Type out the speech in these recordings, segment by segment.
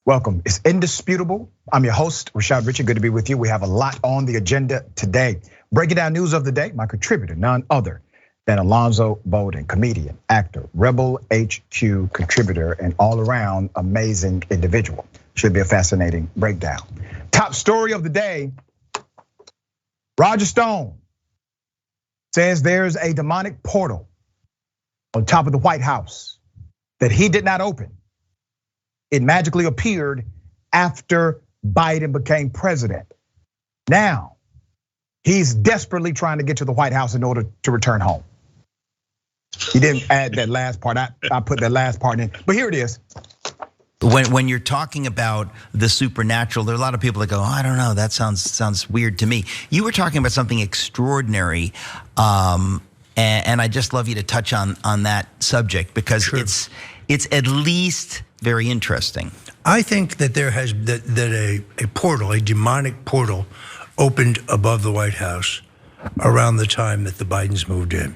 Welcome. It's Indisputable. I'm your host, Richey. Good to be with you. We have a lot on the agenda today. Breaking down news of the day, my contributor, none other than Alonzo Bodden, comedian, actor, Rebel HQ contributor, and all around amazing individual. Should be a fascinating breakdown. Top story of the day, Roger Stone says there's a demonic portal on top of the White House that he did not open. It magically appeared after Biden became president. Now, he's desperately trying to get to the White House in order to return home. He didn't add that last part. I put that last part in, but here it is. When you're talking about the supernatural, there are a lot of people that go, oh, I don't know, that sounds weird to me. You were talking about something extraordinary, and I just love you to touch on that subject because Sure. it's at least very interesting. I think that there has that a portal, a demonic portal, opened above the White House around the time that the Bidens moved in.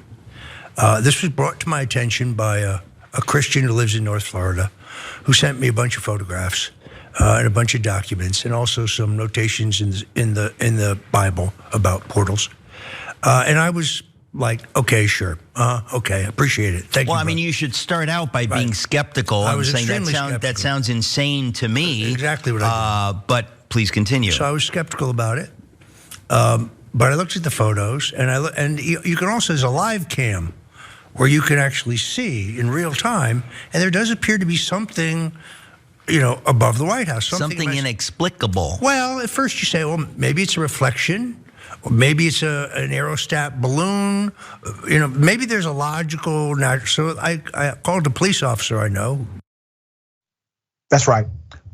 This was brought to my attention by a Christian who lives in North Florida, who sent me a bunch of photographs and a bunch of documents, and also some notations in the Bible about portals. And I was like, okay, sure, okay, appreciate it. Thank you. Well, I mean, you should start out by being skeptical and saying that sounds insane to me. Exactly what I did. But please continue. So I was skeptical about it, but I looked at the photos, and you can also, there's a live cam where you can actually see in real time, and there does appear to be something, above the White House. Something inexplicable. Well, at first you say, well, maybe it's a reflection, or maybe it's an aerostat balloon. Maybe there's a logical. So I called a police officer I know. That's right.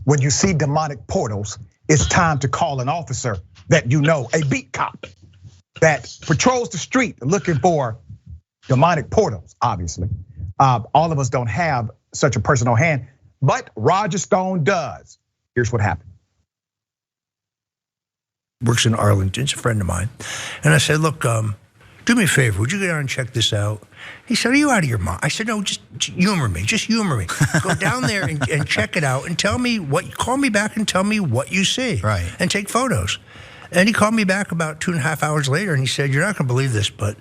When you see demonic portals, it's time to call an officer that you know, a beat cop that patrols the street looking for demonic portals, obviously. All of us don't have such a person on hand, but Roger Stone does. Here's what happened. Works in Arlington, he's a friend of mine. And I said, look, do me a favor, would you go down and check this out? He said, are you out of your mind? I said, no, just humor me. Go down there and check it out and call me back and tell me what you see. Right. And take photos. And he called me back about 2.5 hours later and he said, you're not gonna believe this, but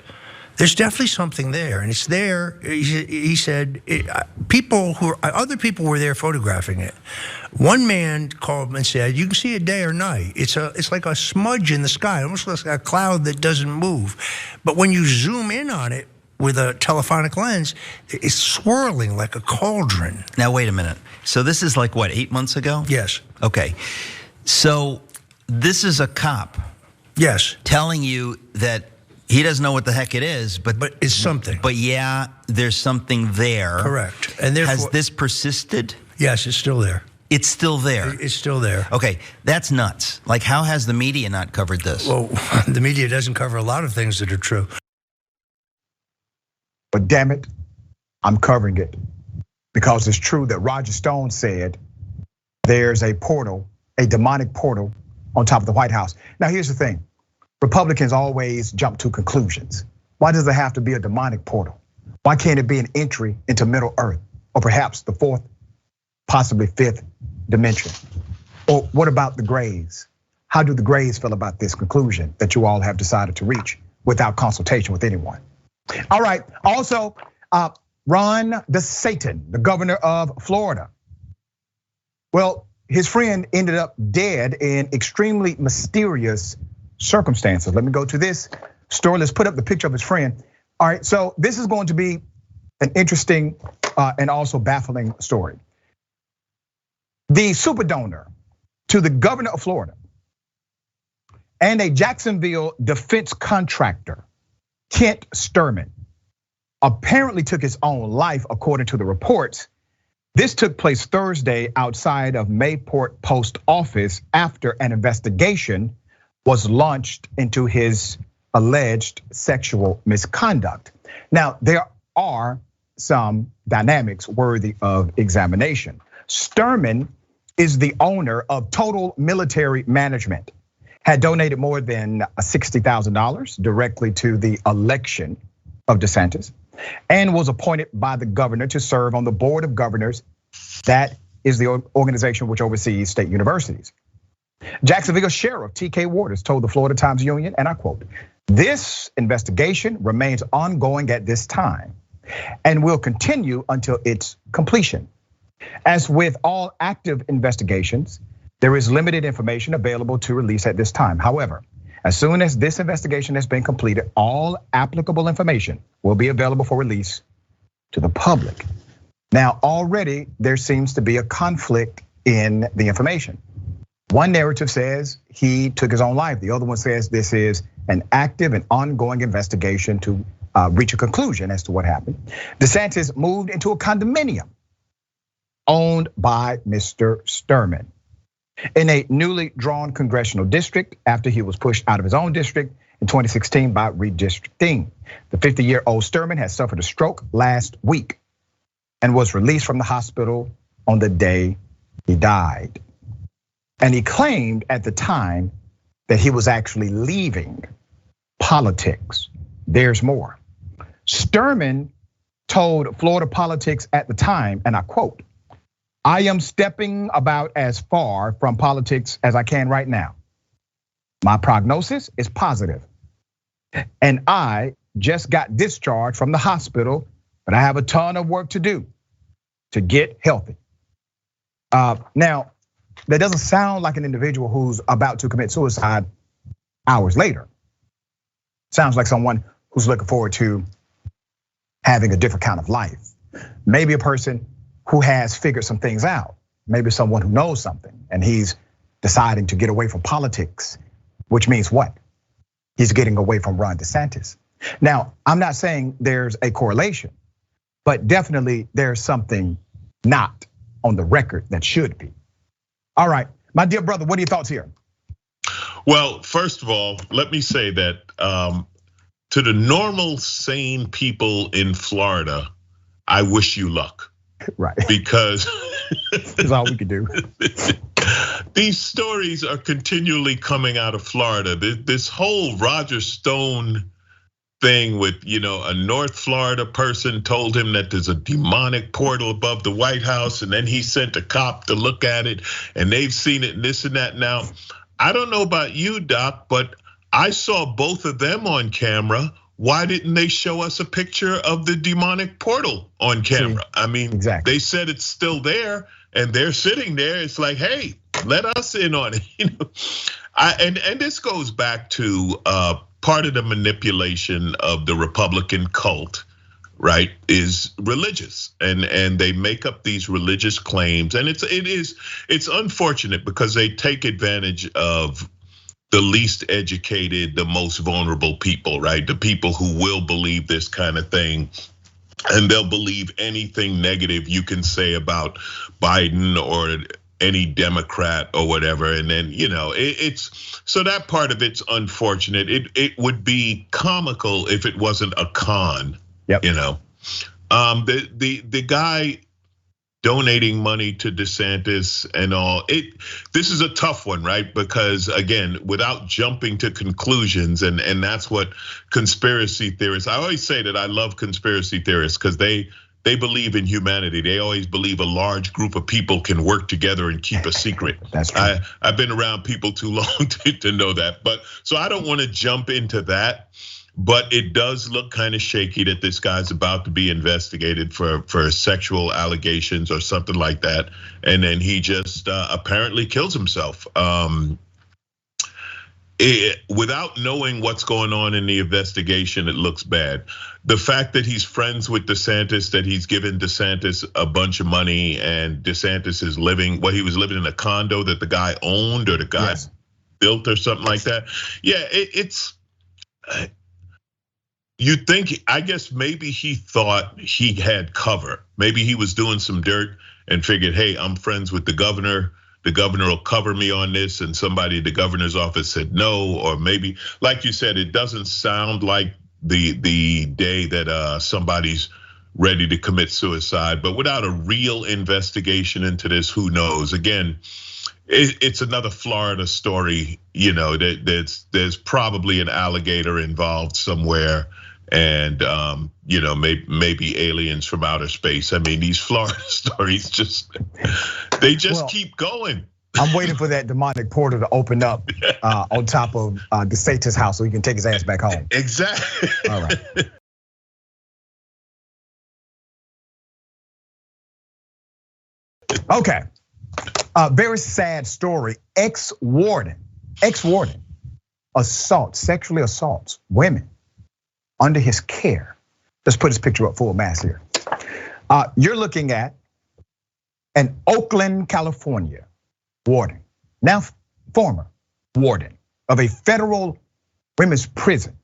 there's definitely something there, and it's there. He said, other people were there photographing it. One man called and said, you can see it day or night. It's like a smudge in the sky, almost like a cloud that doesn't move. But when you zoom in on it with a telephonic lens, it's swirling like a cauldron. Now, wait a minute. So this is like what, 8 months ago? Yes. Okay, so this is a cop. Yes. Telling you that he doesn't know what the heck it is, but it's something. But yeah, there's something there. Correct. And therefore, has this persisted? Yes, it's still there. It's still there. It's still there. Okay, that's nuts. Like, how has the media not covered this? Well, the media doesn't cover a lot of things that are true. But damn it, I'm covering it because it's true that Roger Stone said there's a portal, a demonic portal on top of the White House. Now, here's the thing. Republicans always jump to conclusions. Why does it have to be a demonic portal? Why can't it be an entry into Middle Earth or perhaps the fourth, possibly fifth dimension? Or what about the Greys? How do the Greys feel about this conclusion that you all have decided to reach without consultation with anyone? All right, also, Ron DeSantis, the governor of Florida. Well, his friend ended up dead in extremely mysterious circumstances. Let me go to this story. Let's put up the picture of his friend. All right, so this is going to be an interesting and also baffling story. The super donor to the governor of Florida and a Jacksonville defense contractor, Kent Sturman, apparently took his own life, according to the reports. This took place Thursday outside of Mayport Post Office after an investigation was launched into his alleged sexual misconduct. Now, there are some dynamics worthy of examination. Sturman is the owner of Total Military Management, had donated more than $60,000 directly to the election of DeSantis, and was appointed by the governor to serve on the board of governors that is the organization which oversees state universities. Jacksonville Sheriff T.K. Waters told the Florida Times Union, and I quote, "This investigation remains ongoing at this time and will continue until its completion. As with all active investigations, there is limited information available to release at this time. However, as soon as this investigation has been completed, all applicable information will be available for release to the public." Now, already there seems to be a conflict in the information. One narrative says he took his own life. The other one says this is an active and ongoing investigation to reach a conclusion as to what happened. DeSantis moved into a condominium owned by Mr. Sturman in a newly drawn congressional district after he was pushed out of his own district in 2016 by redistricting. The 50-year-old Sturman had suffered a stroke last week and was released from the hospital on the day he died. And he claimed at the time that he was actually leaving politics. There's more. Sturman told Florida Politics at the time, and I quote, "I am stepping about as far from politics as I can right now. My prognosis is positive, and I just got discharged from the hospital, but I have a ton of work to do to get healthy." Now, that doesn't sound like an individual who's about to commit suicide hours later. Sounds like someone who's looking forward to having a different kind of life. Maybe a person who has figured some things out. Maybe someone who knows something and he's deciding to get away from politics, which means what? He's getting away from Ron DeSantis. Now, I'm not saying there's a correlation, but definitely there's something not on the record that should be. All right, my dear brother, what are your thoughts here? Well, first of all, let me say that to the normal, sane people in Florida, I wish you luck. Right. Because that's all we can do. These stories are continually coming out of Florida. This whole Roger Stone thing with, a North Florida person told him that there's a demonic portal above the White House, and then he sent a cop to look at it, and they've seen it and this and that. Now, I don't know about you, Doc, but I saw both of them on camera. Why didn't they show us a picture of the demonic portal on camera? I mean, exactly. They said it's still there, and they're sitting there. It's like, hey, let us in on it. And this goes back to part of the manipulation of the Republican cult, right? Is religious, and they make up these religious claims, and it's unfortunate because they take advantage of the least educated, the most vulnerable people, right? The people who will believe this kind of thing, and they'll believe anything negative you can say about Biden or any Democrat or whatever. And then, it's so that part of it's unfortunate. It would be comical if it wasn't a con. Yep. The guy donating money to DeSantis and all. This is a tough one, right? Because again, without jumping to conclusions, and that's what conspiracy theorists. I always say that I love conspiracy theorists because they believe in humanity. They always believe a large group of people can work together and keep a secret. That's true. I've been around people too long to know that. But so I don't want to jump into that. But it does look kind of shaky that this guy's about to be investigated for sexual allegations or something like that, and then he just apparently kills himself. Without knowing what's going on in the investigation, it looks bad. The fact that he's friends with DeSantis, that he's given DeSantis a bunch of money, and DeSantis is he was living in a condo that the guy owned or the guy built or something like that. Yeah, it's. You'd think, I guess maybe he thought he had cover. Maybe he was doing some dirt and figured, hey, I'm friends with the governor. The governor will cover me on this, and somebody at the governor's office said no. Or maybe, like you said, it doesn't sound like the day that somebody's ready to commit suicide. But without a real investigation into this, who knows? Again, it's another Florida story. There's probably an alligator involved somewhere. And maybe aliens from outer space. I mean, these Florida stories just They just keep going. I'm waiting for that demonic portal to open up on top of DeSantis' house so he can take his ass back home. Exactly. All right. Okay. Very sad story. Ex-warden, sexually assaults women under his care. Let's put his picture up full mass here. You're looking at an Oakland, California warden, now former warden of a federal women's prison,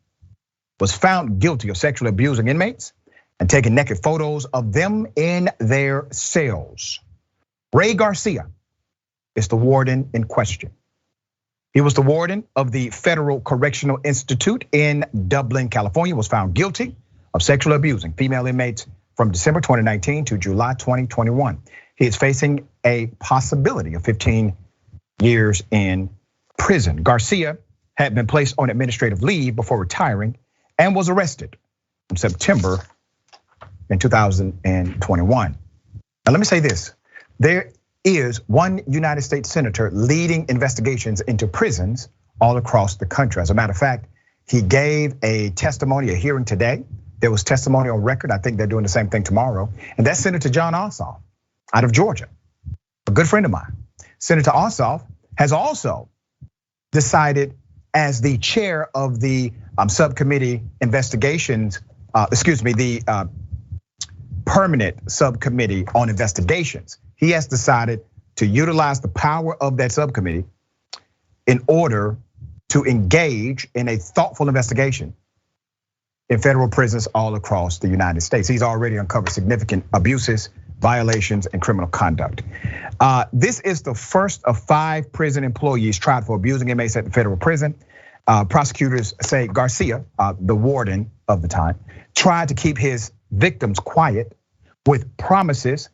was found guilty of sexually abusing inmates and taking naked photos of them in their cells. Ray Garcia is the warden in question. He was the warden of the Federal Correctional Institute in Dublin, California, was found guilty of sexually abusing female inmates from December 2019 to July 2021. He is facing a possibility of 15 years in prison. Garcia had been placed on administrative leave before retiring and was arrested in September in 2021. Now let me say this. There is one United States senator leading investigations into prisons all across the country. As a matter of fact, he gave a testimony, a hearing today. There was testimony on record. I think they're doing the same thing tomorrow. And that's Senator John Ossoff out of Georgia, a good friend of mine. Senator Ossoff has also decided, as the chair of the subcommittee investigations, the permanent subcommittee on investigations, he has decided to utilize the power of that subcommittee in order to engage in a thoughtful investigation in federal prisons all across the United States. He's already uncovered significant abuses, violations, and criminal conduct. This is the first of 5 prison employees tried for abusing inmates at the federal prison. Prosecutors say Garcia, the warden of the time, tried to keep his victims quiet with promises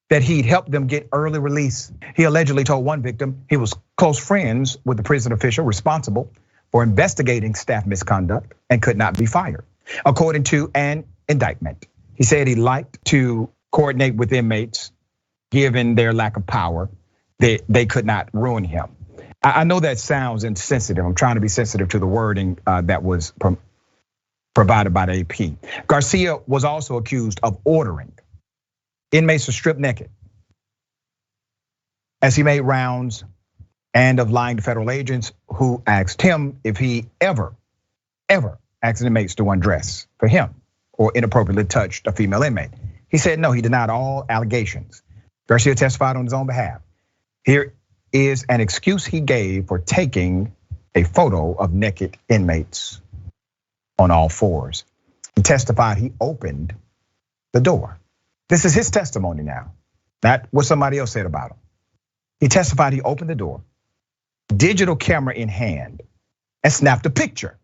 that he'd help them get early release. He allegedly told one victim he was close friends with the prison official responsible for investigating staff misconduct and could not be fired. According to an indictment, he said he liked to coordinate with inmates, given their lack of power, they could not ruin him. I know that sounds insensitive. I'm trying to be sensitive to the wording that was provided by the AP. Garcia was also accused of ordering inmates to strip naked as he made rounds, and of lying to federal agents who asked him if he ever asked inmates to undress for him or inappropriately touched a female inmate. He said no, he denied all allegations. Garcia testified on his own behalf. Here is an excuse he gave for taking a photo of naked inmates on all fours. He testified he opened the door. This is his testimony now, not what somebody else said about him. He testified he opened the door, digital camera in hand, and snapped a picture,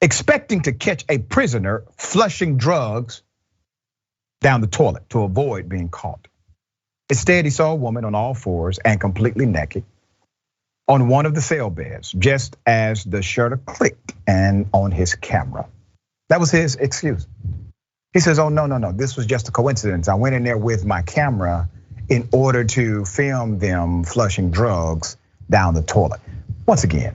expecting to catch a prisoner flushing drugs down the toilet to avoid being caught. Instead, he saw a woman on all fours and completely naked on one of the cell beds, just as the shutter clicked and on his camera. That was his excuse. He says, oh, no, this was just a coincidence. I went in there with my camera in order to film them flushing drugs down the toilet. Once again,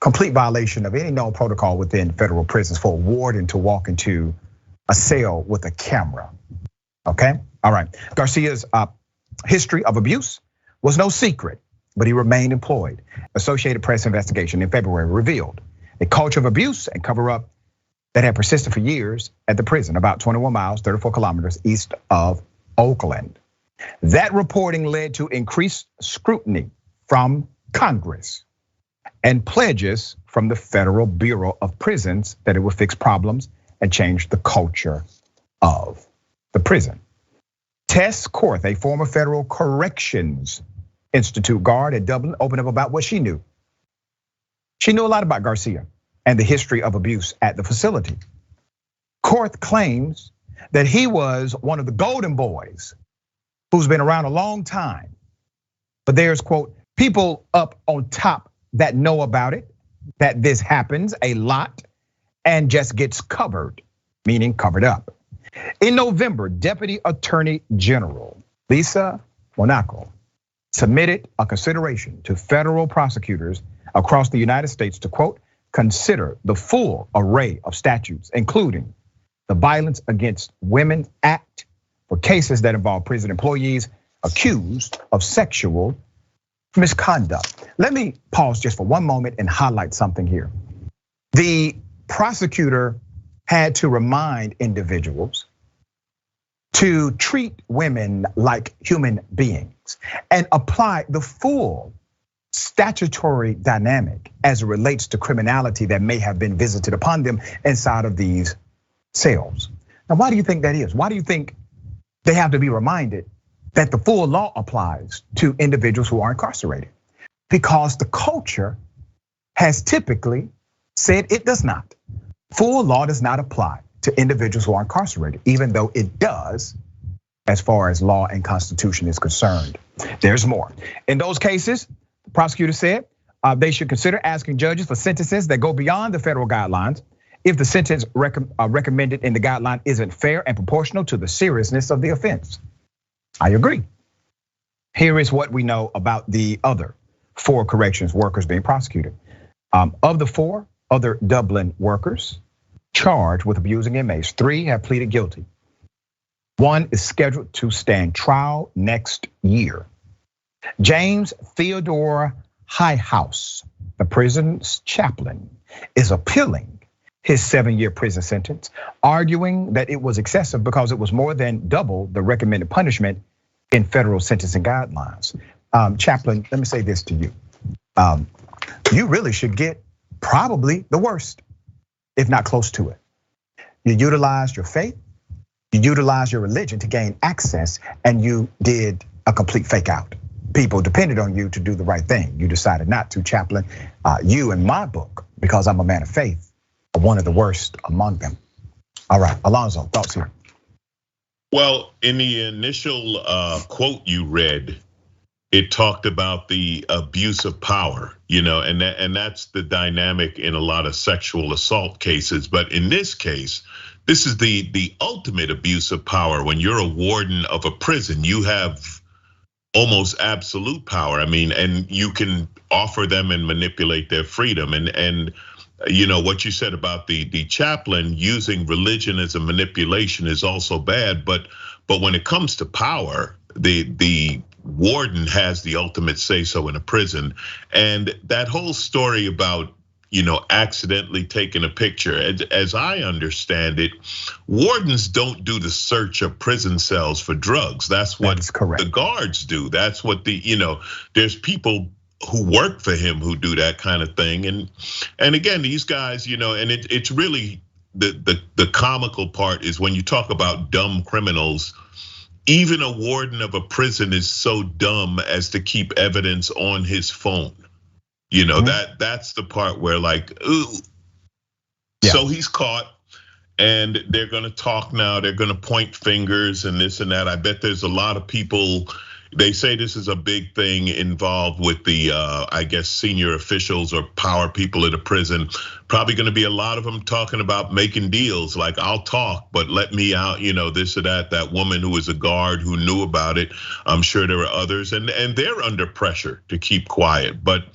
complete violation of any known protocol within federal prisons for a warden to walk into a cell with a camera, okay? All right, Garcia's history of abuse was no secret, but he remained employed. Associated Press investigation in February revealed a culture of abuse and cover up that had persisted for years at the prison, about 21 miles, 34 kilometers east of Oakland. That reporting led to increased scrutiny from Congress and pledges from the Federal Bureau of Prisons that it would fix problems and change the culture of the prison. Tess Korth, a former Federal Corrections Institute guard at Dublin, opened up about what she knew. She knew a lot about Garcia and the history of abuse at the facility. Korth claims that he was one of the golden boys who's been around a long time. But there's, quote, people up on top that know about it, that this happens a lot and just gets covered, meaning covered up. In November, Deputy Attorney General Lisa Monaco submitted a consideration to federal prosecutors across the United States to, quote, consider the full array of statutes, including the Violence Against Women Act, for cases that involve prison employees accused of sexual misconduct. Let me pause just for one moment and highlight something here. The prosecutor had to remind individuals to treat women like human beings and apply the full statutory dynamic as it relates to criminality that may have been visited upon them inside of these cells. Now, why do you think that is? Why do you think they have to be reminded that the full law applies to individuals who are incarcerated? Because the culture has typically said it does not. Full law does not apply to individuals who are incarcerated, even though it does as far as law and constitution is concerned. There's more. In those cases, the prosecutor said they should consider asking judges for sentences that go beyond the federal guidelines if the sentence recommended in the guideline isn't fair and proportional to the seriousness of the offense. I agree. Here is what we know about the other 4 corrections workers being prosecuted. Of the 4 other Dublin workers charged with abusing inmates, 3 have pleaded guilty. 1 is scheduled to stand trial next year. James Theodore Highhouse, the prison's chaplain, is appealing his 7-year prison sentence, arguing that it was excessive because it was more than double the recommended punishment in federal sentencing guidelines. Chaplain, let me say this to you. You really should get probably the worst, if not close to it. You utilized your faith, you utilized your religion to gain access, and you did a complete fake out. People depended on you to do the right thing. You decided not to, chaplain. You, in my book, because I'm a man of faith, are one of the worst among them. All right, Alonzo, thoughts here? Well, in the initial quote you read, it talked about the abuse of power, and that's the dynamic in a lot of sexual assault cases. But in this case, this is the ultimate abuse of power. When you're a warden of a prison, you have almost absolute power. I mean, and you can offer them and manipulate their freedom. And what you said about the chaplain using religion as a manipulation is also bad. But when it comes to power, the warden has the ultimate say so in a prison. And that whole story about accidentally taking a picture, as I understand it, wardens don't do the search of prison cells for drugs. That's what the guards do. That's what there's people who work for him who do that kind of thing. And again, these guys, and it's really the comical part is when you talk about dumb criminals. Even a warden of a prison is so dumb as to keep evidence on his phone. That's the part where ooh. Yeah. So he's caught and they're gonna talk now, they're gonna point fingers and this and that. I bet there's a lot of people, they say this is a big thing involved with the, I guess, senior officials or power people at a prison. Probably gonna be a lot of them talking about making deals, like I'll talk, but let me out, this or that. That woman who was a guard who knew about it, I'm sure there were others, and they're under pressure to keep quiet. But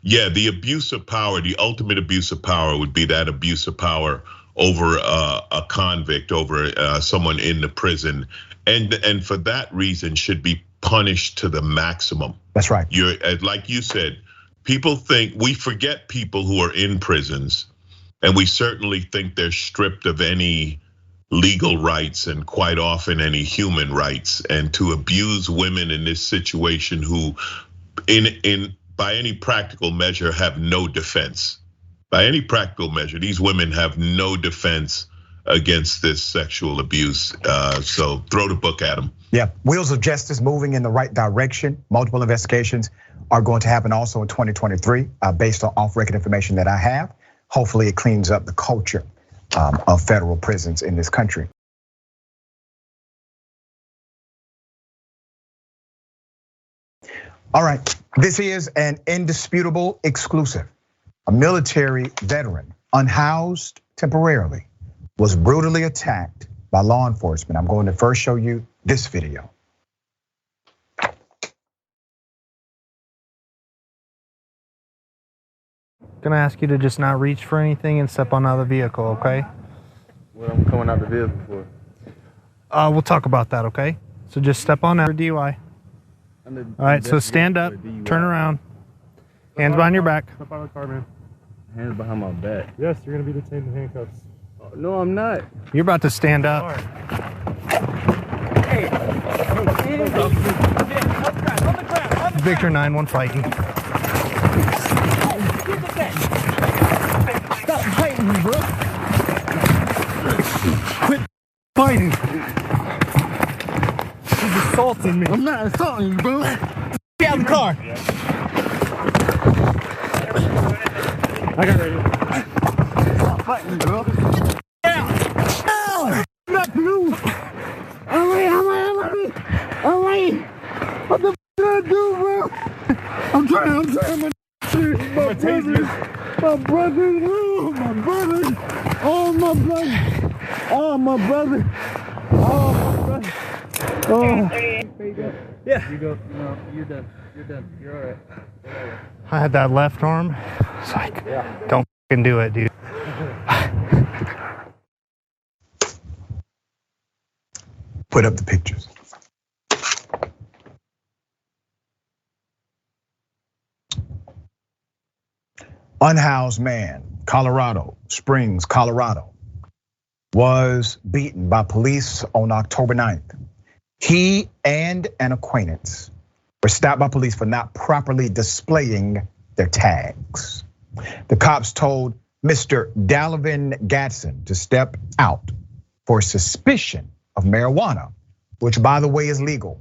yeah, the abuse of power, the ultimate abuse of power would be that abuse of power over a convict, over someone in the prison. And for that reason should be punished to the maximum. That's right. You're, like you said, people think, we forget people who are in prisons, and we certainly think they're stripped of any legal rights and quite often any human rights. And to abuse women in this situation who by any practical measure have no defense. By any practical measure, these women have no defense against this sexual abuse. So throw the book at them. Yeah, wheels of justice moving in the right direction. Multiple investigations are going to happen also in 2023 based on off-record information that I have. Hopefully it cleans up the culture of federal prisons in this country. All right, this is an indisputable exclusive. A military veteran, unhoused temporarily, was brutally attacked by law enforcement. I'm going to first show you this video. Gonna ask you to just not reach for anything and step on out of the vehicle, okay? What I'm coming out the vehicle for? We'll talk about that, okay? So just step on out for DUI. All right, so stand up, turn around, hands behind your back. Step out of the car, man. Hands behind my back. Yes, you're gonna be detained in handcuffs. Oh, no, I'm not. You're about to stand up. Victor 9-1 fighting. Stop fighting me, bro. Quit fighting. He's assaulting me. I'm not assaulting you, bro. Get out of the car. I got ready. Stop fighting me, bro. Get out. Not blue. All right. What the f*** did I do, bro? I'm trying. My brother. Oh, my brother. Oh. Yeah. You go. No, you're done. You're all right. I had that left arm. It's like, don't fucking do it, dude. Put up the pictures. Unhoused man, Colorado Springs, Colorado, was beaten by police on October 9th. He and an acquaintance were stopped by police for not properly displaying their tags. The cops told Mr. Dalvin Gadsden to step out for suspicion of marijuana, which by the way is legal,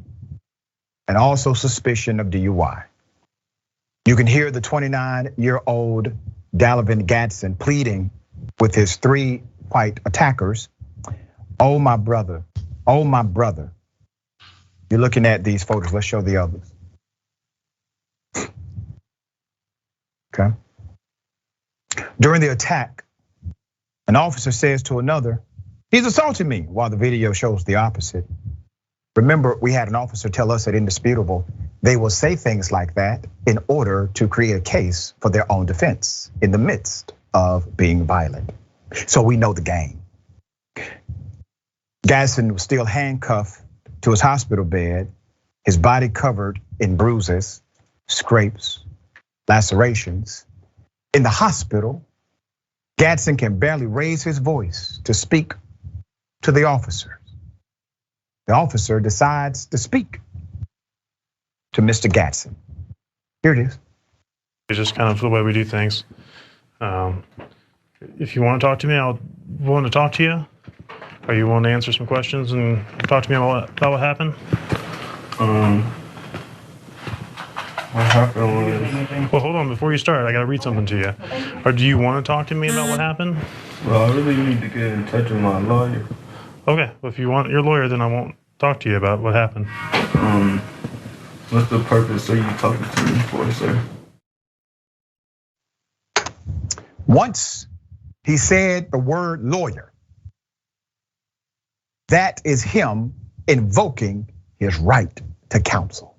and also suspicion of DUI. You can hear the 29-year-old Dalvin Gadsden pleading with his 3 white attackers. Oh my brother, oh my brother. You're looking at these photos, let's show the others. Okay. During the attack, an officer says to another, he's assaulting me, while the video shows the opposite. Remember, we had an officer tell us at Indisputable, they will say things like that in order to create a case for their own defense in the midst of being violent. So we know the game. Gadsden was still handcuffed to his hospital bed, his body covered in bruises, scrapes, lacerations. In the hospital, Gadsden can barely raise his voice to speak to the officers. The officer decides to speak to Mr. Gadsden. Here it is. It's just kind of the way we do things. If you want to talk to me, I'll willing to talk to you. Are you willing to answer some questions and talk to me about what happened? What happened? Well, hold on. Before you start, I got to read something to you. Or do you want to talk to me about what happened? Well, I really need to get in touch with my lawyer. Okay. Well, if you want your lawyer, then I won't talk to you about what happened. What's the purpose of you talking to me for, sir? Once he said the word lawyer, that is him invoking his right to counsel.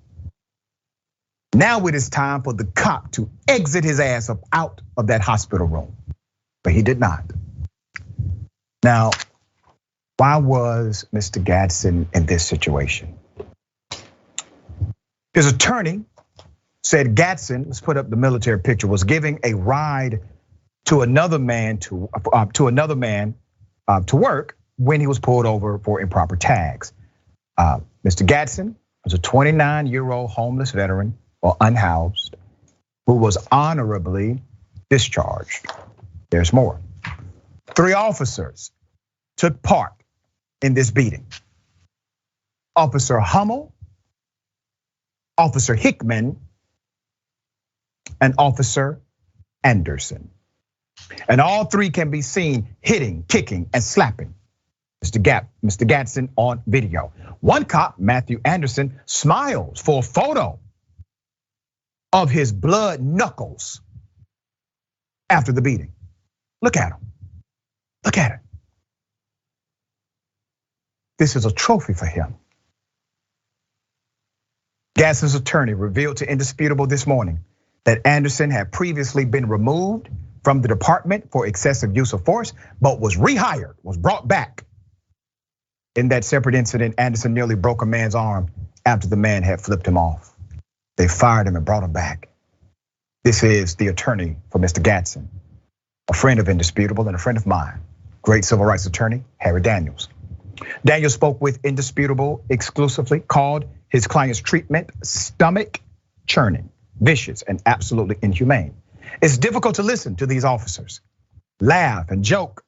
Now it is time for the cop to exit his ass up out of that hospital room, but he did not. Now, why was Mr. Gadsden in this situation? His attorney said Gadsden, let's put up the military picture, was giving a ride to another man to work when he was pulled over for improper tags. Mr. Gadsden was a 29-year-old homeless veteran or unhoused who was honorably discharged. There's more. 3 officers took part in this beating. Officer Hummel, Officer Hickman, and Officer Anderson. And all 3 can be seen hitting, kicking, and slapping Mr. Gadsden on video. One cop, Matthew Anderson, smiles for a photo of his blood knuckles after the beating. Look at him. Look at it. This is a trophy for him. Gadsden's attorney revealed to Indisputable this morning that Anderson had previously been removed from the department for excessive use of force, but was rehired, was brought back. In that separate incident, Anderson nearly broke a man's arm after the man had flipped him off. They fired him and brought him back. This is the attorney for Mr. Gadsden, a friend of Indisputable and a friend of mine, great civil rights attorney, Harry Daniels. Daniels spoke with Indisputable exclusively, called his client's treatment stomach churning, vicious, and absolutely inhumane. It's difficult to listen to these officers laugh and joke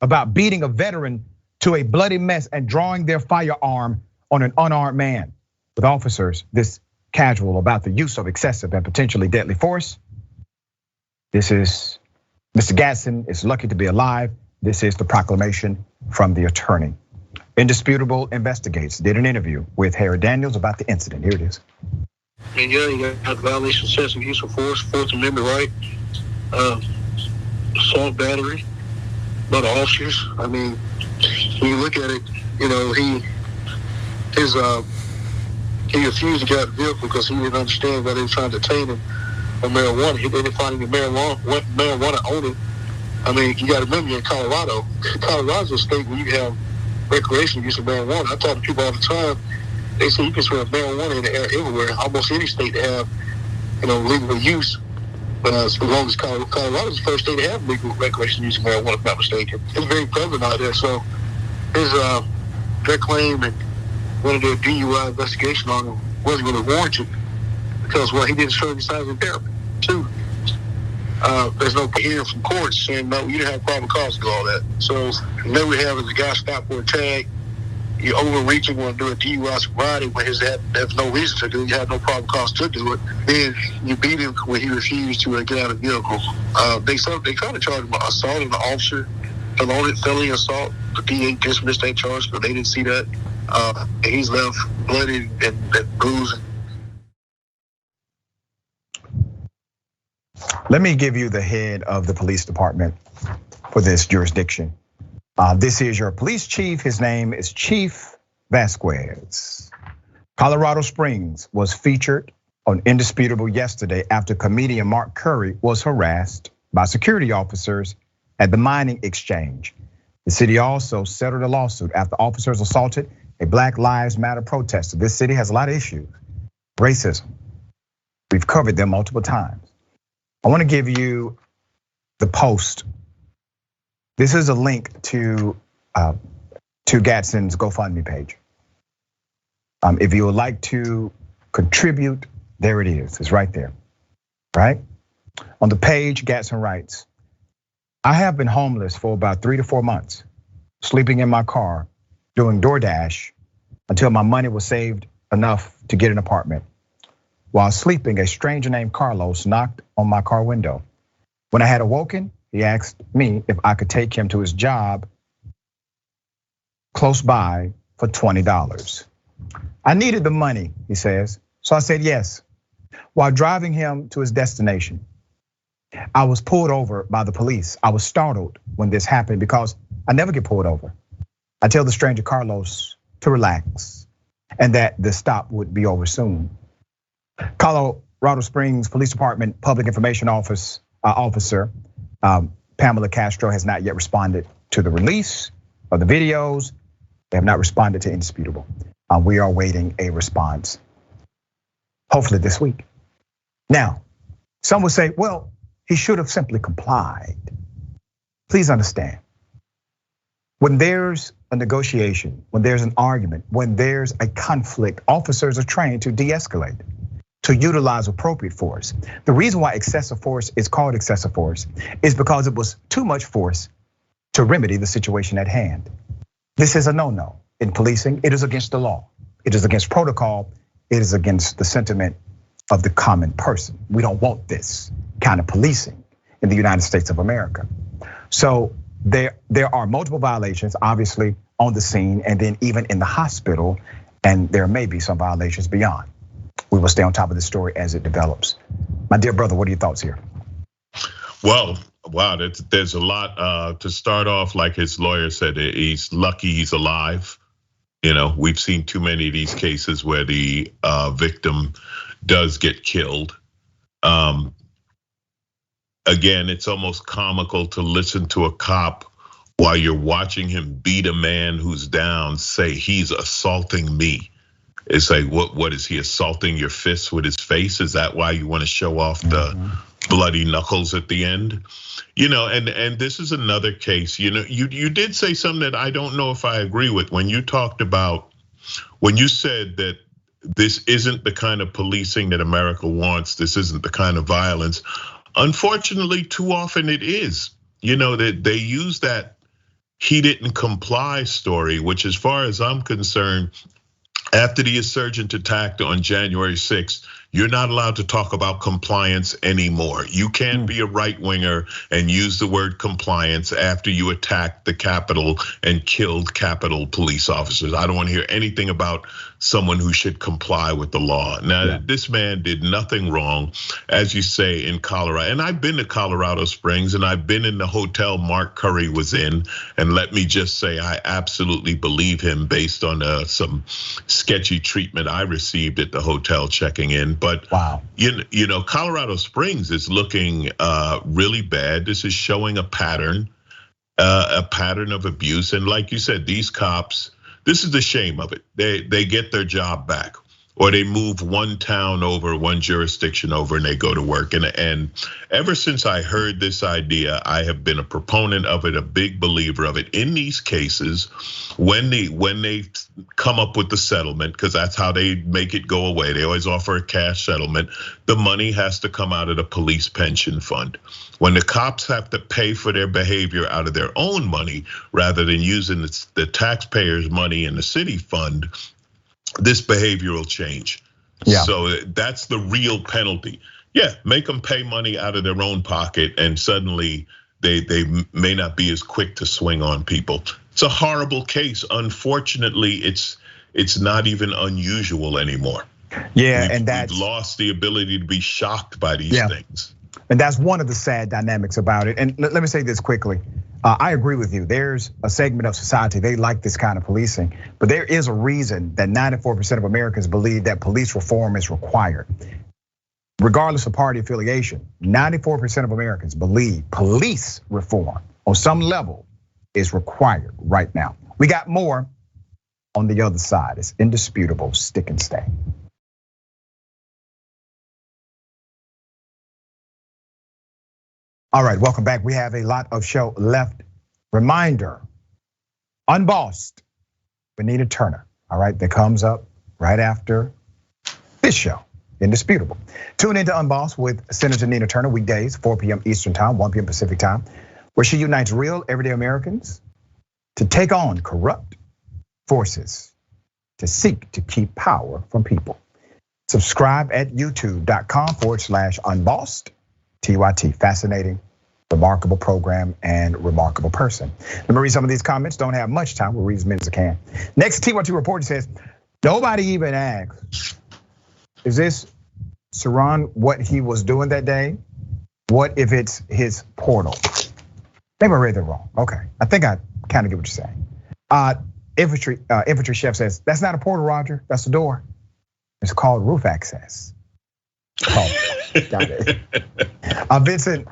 about beating a veteran to a bloody mess and drawing their firearm on an unarmed man. With officers this casual about the use of excessive and potentially deadly force, this is Mr. Gadsden is lucky to be alive. This is the proclamation from the attorney. Indisputable Investigates did an interview with Harry Daniels about the incident. Here it is. And yeah, you got violation of excessive use of force, Fourth Amendment right, assault, battery, by the officers. I mean, when you look at it, you know, he refused to get out of the vehicle because he didn't understand why they were trying to detain him on marijuana. They didn't find any marijuana on him. I mean, you got to remember, you're in Colorado. Colorado's a state where you have recreational use of marijuana. I talk to people all the time. They say you can smell marijuana in the air everywhere. Almost any state to have, legal use. But as long as Colorado's the first state to have legal recreational use of marijuana, if I'm not mistaken. It's very prevalent out there. So their claim and wanted to do a DUI investigation on him wasn't really warranted because, well, he didn't show any signs of impairment. Two, there's no hearing from courts saying, no, you didn't have probable cause to do all that. So then we have is a guy stopped for a tag. You overreaching, want to do a DUI sobriety when there's no reason to do it. You had no probable cause to do it. Then you beat him when he refused to get out of the vehicle. They tried to charge him assault on the officer, felony assault. The DA dismissed that charge, but they didn't see that. And he's left bloody and bruised. Let me give you the head of the police department for this jurisdiction. This is your police chief. His name is Chief Vasquez. Colorado Springs was featured on Indisputable yesterday after comedian Mark Curry was harassed by security officers at the mining exchange. The city also settled a lawsuit after officers assaulted a Black Lives Matter protester. This city has a lot of issues. Racism. We've covered them multiple times. I want to give you the post. This is a link to Gadsden's GoFundMe page. If you would like to contribute, there it is. It's right there, right? On the page, Gadsden writes, I have been homeless for about 3 to 4 months, sleeping in my car, doing DoorDash until my money was saved enough to get an apartment. While sleeping, a stranger named Carlos knocked on my car window. When I had awoken, he asked me if I could take him to his job close by for $20. I needed the money, he says, so I said yes. While driving him to his destination, I was pulled over by the police. I was startled when this happened because I never get pulled over. I tell the stranger Carlos to relax and that the stop would be over soon. Colorado Springs Police Department Public Information Officer Pamela Castro has not yet responded to the release of the videos. They have not responded to Indisputable. We are waiting a response, hopefully this week. Now, some will say, well, he should have simply complied. Please understand, when there's a negotiation, when there's an argument, when there's a conflict, officers are trained to de-escalate, to utilize appropriate force. The reason why excessive force is called excessive force is because it was too much force to remedy the situation at hand. This is a no-no in policing. It is against the law. It is against protocol. It is against the sentiment of the common person. We don't want this kind of policing in the United States of America. So there are multiple violations, obviously on the scene and then even in the hospital, and there may be some violations beyond. We will stay on top of the story as it develops. My dear brother, what are your thoughts here? Well, wow, there's a lot to start off. Like his lawyer said, he's lucky he's alive. We've seen too many of these cases where the victim does get killed. Again, it's almost comical to listen to a cop while you're watching him beat a man who's down say he's assaulting me. It's like, what is he assaulting your fists with his face? Is that why you want to show off the bloody knuckles at the end? And this is another case. You did say something that I don't know if I agree with when you said that this isn't the kind of policing that America wants. This isn't the kind of violence. Unfortunately, too often it is. That they use that he didn't comply story, which as far as I'm concerned, after the insurgent attack on January 6th, you're not allowed to talk about compliance anymore. You can't be a right winger and use the word compliance after you attacked the Capitol and killed Capitol police officers. I don't want to hear anything about someone who should comply with the law. Now, this man did nothing wrong, as you say, in Colorado. And I've been to Colorado Springs and I've been in the hotel Mark Curry was in. And let me just say, I absolutely believe him based on some sketchy treatment I received at the hotel checking in. But wow, Colorado Springs is looking really bad. This is showing a pattern of abuse. And like you said, these cops, this is the shame of it. They get their job back, or they move one town over, one jurisdiction over, and they go to work. And ever since I heard this idea, I have been a proponent of it, a big believer of it. In these cases, when they come up with the settlement, because that's how they make it go away. They always offer a cash settlement. The money has to come out of the police pension fund. When the cops have to pay for their behavior out of their own money, rather than using the taxpayers' money in the city fund, this behavior will change. So that's the real penalty. Make them pay money out of their own pocket, and suddenly they may not be as quick to swing on people. It's a horrible case. Unfortunately, it's not even unusual anymore. We've lost the ability to be shocked by these things. And that's one of the sad dynamics about it. And let me say this quickly. I agree with you. There's a segment of society, they like this kind of policing, but there is a reason that 94% of Americans believe that police reform is required. Regardless of party affiliation, 94% of Americans believe police reform on some level is required right now. We got more on the other side. It's indisputable. Stick and stay. All right, welcome back. We have a lot of show left. Reminder, Unbossed, Benita Turner. All right, that comes up right after this show, Indisputable. Tune into Unbossed with Senator Nina Turner weekdays, 4 p.m. Eastern time, 1 p.m. Pacific time, where she unites real everyday Americans to take on corrupt forces to seek to keep power from people. Subscribe at youtube.com/unbossed. TYT, fascinating, remarkable program, and remarkable person. Let me read some of these comments. Don't have much time. We'll read as many as I can. Next, TYT reporter says, nobody even asked, is this Saran what he was doing that day? What if it's his portal? Maybe I read that wrong. Okay, I think I kind of get what you're saying. Infantry chef says, that's not a portal, Roger, that's the door. It's called roof access. Got it. Vincent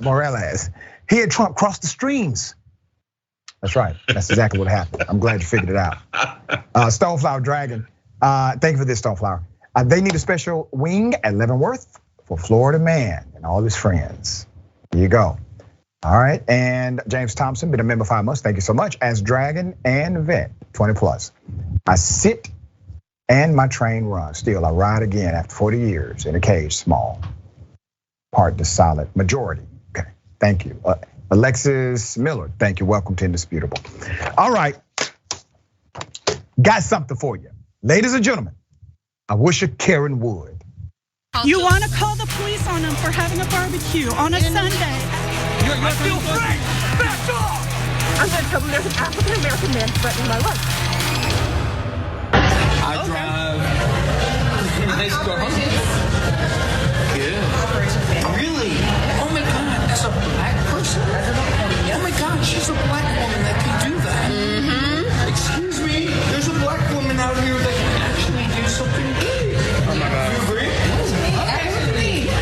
Morales, he had Trump cross the streams. That's right. That's exactly what happened. I'm glad you figured it out. Stoneflower Dragon, thank you for this, Stoneflower. They need a special wing at Leavenworth for Florida Man and all his friends. Here you go. All right, and James Thompson, been a member 5 months. Thank you so much. As Dragon and Vet, 20 plus. I sit and my train runs. Still, I ride again after 40 years in a cage, small. Part to solid majority. Okay, thank you. Alexis Miller, thank you. Welcome to Indisputable. All right, got something for you. Ladies and gentlemen, I wish a Karen would. You want to call the police on them for having a barbecue on a Sunday. I feel free. Back off! I'm going to tell them there's an African-American man threatening my life. I drive. Nice go home. Yeah. Really? Oh my God, that's a black person? Oh my God, she's a black woman that can do that. Mm-hmm. Excuse me, there's a black woman out here that can actually do something big. Oh my God. You agree? Actually.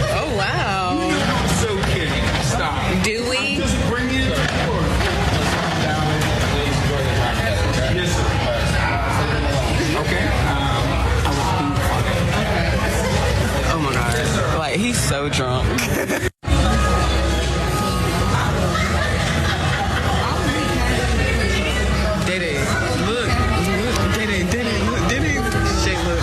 he's so drunk. Diddy, look, Diddy, shit, look.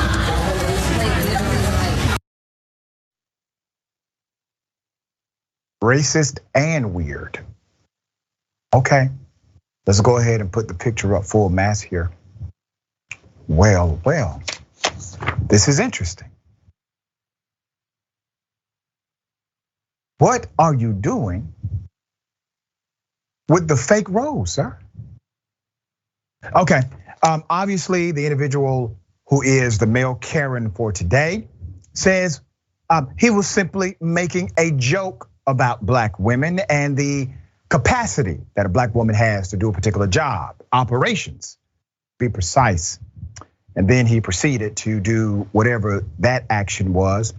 Racist and weird. Okay, let's go ahead and put the picture up full mass here. Well, this is interesting. What are you doing with the fake rose, sir? Okay, obviously the individual who is the male Karen for today says he was simply making a joke about black women and the capacity that a black woman has to do a particular job, operations, be precise. And then he proceeded to do whatever that action was.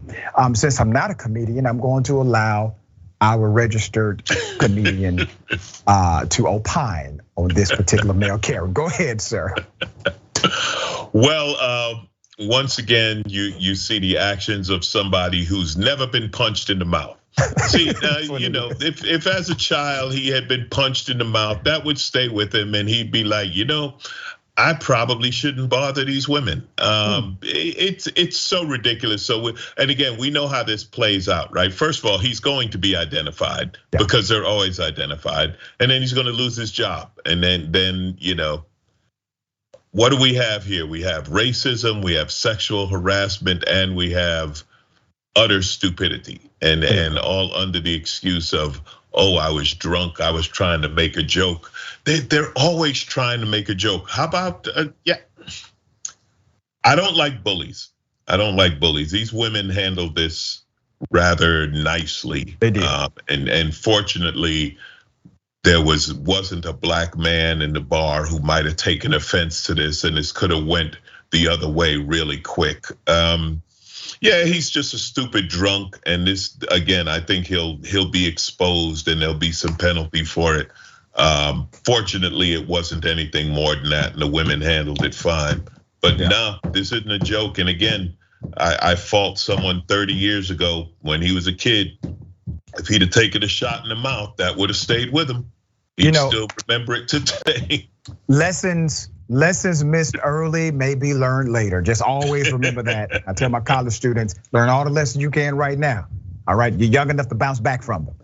Since I'm not a comedian, I'm going to allow our registered comedian to opine on this particular male Karen. Go ahead, sir. Well, once again, you see the actions of somebody who's never been punched in the mouth. See, if as a child he had been punched in the mouth, that would stay with him, and he'd be like, I probably shouldn't bother these women. It's so ridiculous. And again, we know how this plays out, right? First of all, he's going to be identified because they're always identified, and then he's going to lose his job. And then what do we have here? We have racism, we have sexual harassment, and we have utter stupidity, and all under the excuse of, oh, I was drunk, I was trying to make a joke. They're always trying to make a joke. How about, I don't like bullies. These women handled this rather nicely. They did. And fortunately, there wasn't a black man in the bar who might have taken offense to this, and this could have went the other way really quick. Yeah, he's just a stupid drunk, and this again, I think he'll be exposed, and there'll be some penalty for it. Fortunately, it wasn't anything more than that, and the women handled it fine. But no, this isn't a joke. And again, I fault someone 30 years ago when he was a kid. If he'd have taken a shot in the mouth, that would have stayed with him. He'd still remember it today. Lessons missed early may be learned later. Just always remember that. I tell my college students, learn all the lessons you can right now. All right, you're young enough to bounce back from them.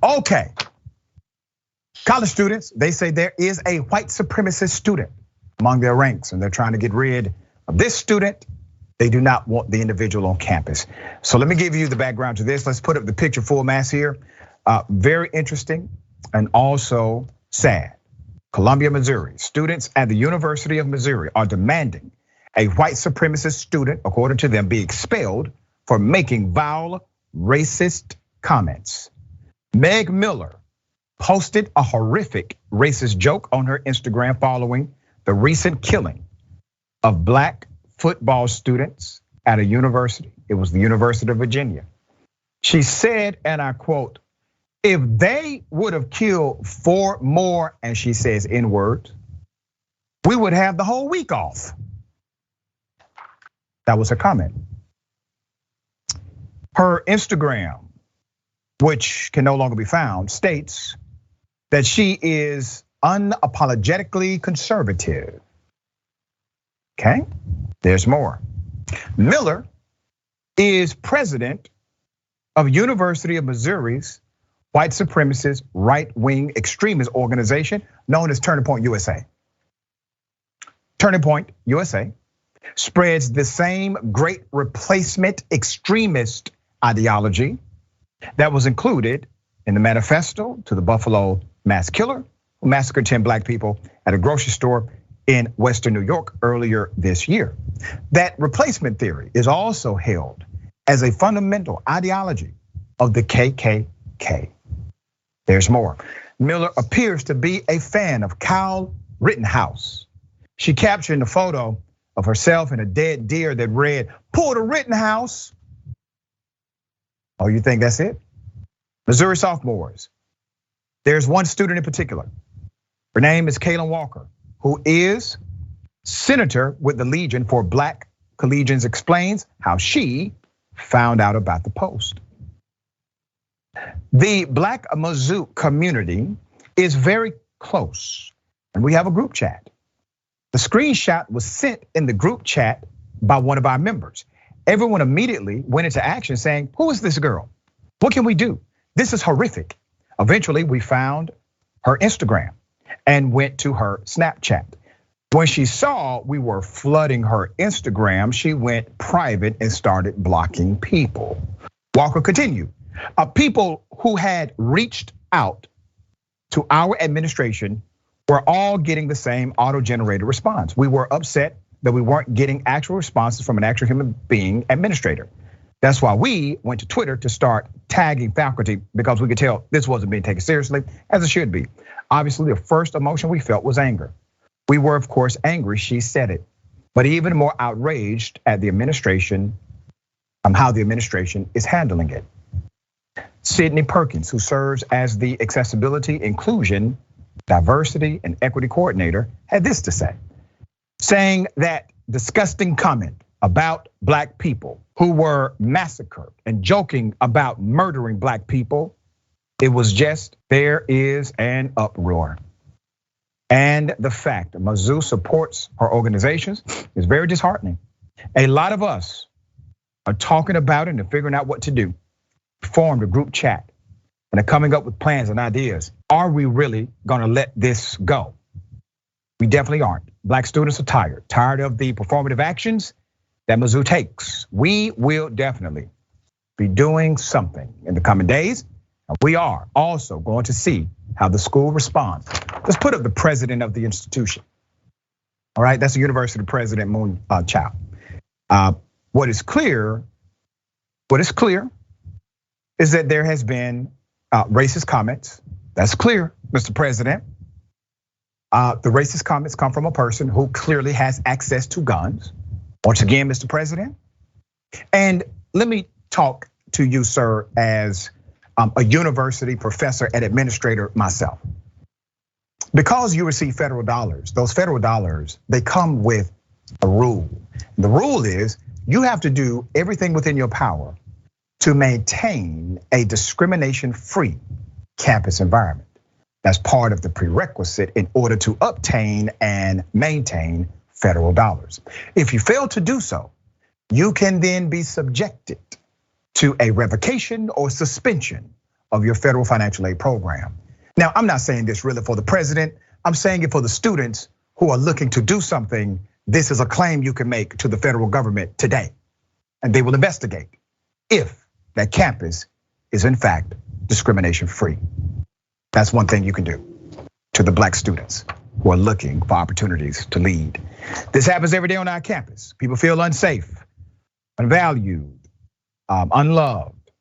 Okay, college students, they say there is a white supremacist student among their ranks, and they're trying to get rid of this student. They do not want the individual on campus. So let me give you the background to this. Let's put up the picture full mass here. Very interesting and also sad. Columbia, Missouri. Students at the University of Missouri are demanding a white supremacist student, according to them, be expelled for making vile, racist comments. Meg Miller posted a horrific racist joke on her Instagram following the recent killing of black football students at a university. It was the University of Virginia. She said, and I quote, "If they would have killed 4 more," and she says in words, "we would have the whole week off." That was her comment. Her Instagram, which can no longer be found, states that she is unapologetically conservative. Okay, there's more. Miller is president of University of Missouri's white supremacist right-wing extremist organization known as Turning Point USA. Turning Point USA spreads the same great replacement extremist ideology that was included in the manifesto to the Buffalo mass killer who massacred 10 black people at a grocery store in Western New York earlier this year. That replacement theory is also held as a fundamental ideology of the KKK. There's more. Miller appears to be a fan of Kyle Rittenhouse. She captured a photo of herself and a dead deer that read, "Pull the Rittenhouse." Oh, you think that's it? Missouri sophomores. There's one student in particular. Her name is Kaylin Walker, who is senator with the Legion for Black Collegians, explains how she found out about the post. The Black Mizzou community is very close, and we have a group chat. The screenshot was sent in the group chat by one of our members. Everyone immediately went into action saying, who is this girl? What can we do? This is horrific. Eventually, we found her Instagram and went to her Snapchat. When she saw we were flooding her Instagram, she went private and started blocking people. Walker continued. People who had reached out to our administration were all getting the same auto-generated response. We were upset that we weren't getting actual responses from an actual human being administrator. That's why we went to Twitter to start tagging faculty, because we could tell this wasn't being taken seriously, as it should be. Obviously, the first emotion we felt was anger. We were, of course, angry, she said it, but even more outraged at the administration, how the administration is handling it. Sydney Perkins, who serves as the Accessibility, Inclusion, Diversity, and Equity Coordinator, had this to say, saying that disgusting comment about Black people who were massacred and joking about murdering Black people, it was just, there is an uproar. And the fact that Mizzou supports our organizations is very disheartening. A lot of us are talking about it and figuring out what to do. Formed a group chat and are coming up with plans and ideas. Are we really gonna let this go? We definitely aren't. Black students are tired of the performative actions that Mizzou takes. We will definitely be doing something in the coming days. We are also going to see how the school responds. Let's put up the president of the institution. All right, that's the university president, Moon Chow. What is clear is that there has been racist comments. That's clear, Mr. President. The racist comments come from a person who clearly has access to guns. Once again, Mr. President. And let me talk to you, sir, as a university professor and administrator myself. Because you receive federal dollars, those federal dollars, they come with a rule. The rule is you have to do everything within your power to maintain a discrimination-free campus environment. That's part of the prerequisite in order to obtain and maintain federal dollars. If you fail to do so, you can then be subjected to a revocation or suspension of your federal financial aid program. Now, I'm not saying this really for the president. I'm saying it for the students who are looking to do something. This is a claim you can make to the federal government today, and they will investigate if that campus is in fact discrimination-free. That's one thing you can do to the Black students who are looking for opportunities to lead. This happens every day on our campus. People feel unsafe, unvalued, unloved.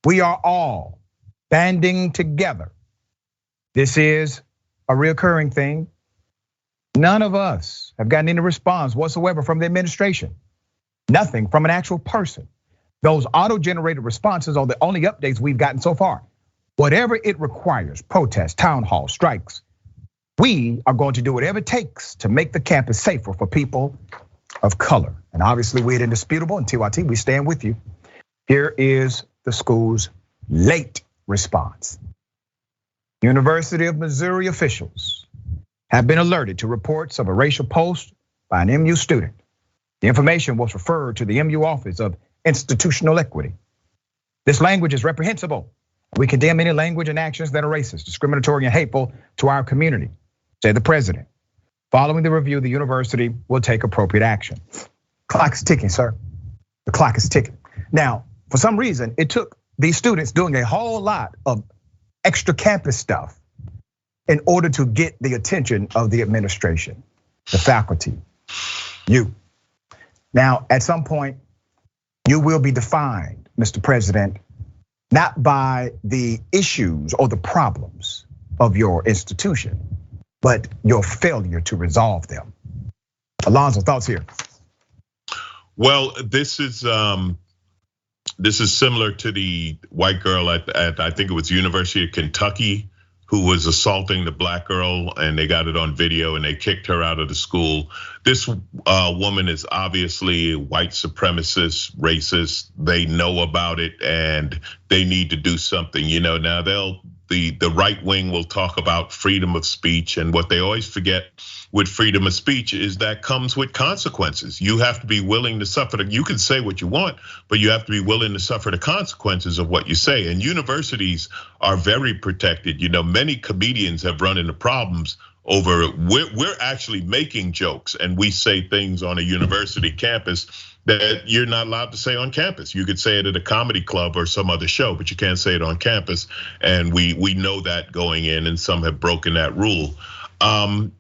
We are all banding together. This is a recurring thing. None of us have gotten any response whatsoever from the administration. Nothing from an actual person. Those auto-generated responses are the only updates we've gotten so far. Whatever it requires, protests, town hall, strikes, we are going to do whatever it takes to make the campus safer for people of color. And obviously we at Indisputable and TYT, we stand with you. Here is the school's late response. University of Missouri officials have been alerted to reports of a racial post by an MU student. The information was referred to the MU Office of Institutional Equity. This language is reprehensible. We condemn any language and actions that are racist, discriminatory, and hateful to our community, said the president. Following the review, the university will take appropriate action. Clock is ticking, sir. The clock is ticking. Now, for some reason, it took these students doing a whole lot of extra campus stuff in order to get the attention of the administration, the faculty, you. Now, at some point, you will be defined, Mr. President, not by the issues or the problems of your institution, but your failure to resolve them. Alonzo, thoughts here? Well, this is similar to the white girl at I think it was University of Kentucky who was assaulting the black girl, and they got it on video, and they kicked her out of the school. This woman is obviously a white supremacist, racist. They know about it, and they need to do something. Now the right wing will talk about freedom of speech, and what they always forget with freedom of speech is that comes with consequences. You have to be willing to suffer. You can say what you want, but you have to be willing to suffer the consequences of what you say. And universities are very protected. Many comedians have run into problems over we're actually making jokes, and we say things on a university campus that you're not allowed to say on campus. You could say it at a comedy club or some other show, but you can't say it on campus. And we know that going in, and some have broken that rule.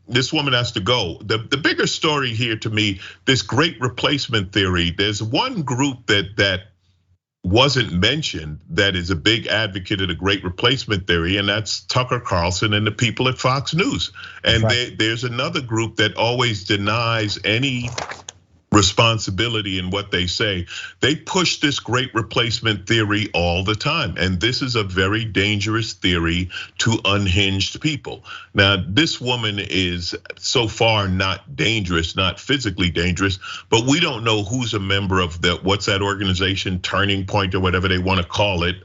This woman has to go. The bigger story here to me, this great replacement theory, there's one group that wasn't mentioned that is a big advocate of the great replacement theory, and that's Tucker Carlson and the people at Fox News. And there's another group that always denies any responsibility in what they say. They push this great replacement theory all the time. And this is a very dangerous theory to unhinged people. Now, this woman is so far not dangerous, not physically dangerous, but we don't know who's a member of what's that organization, Turning Point or whatever they want to call it.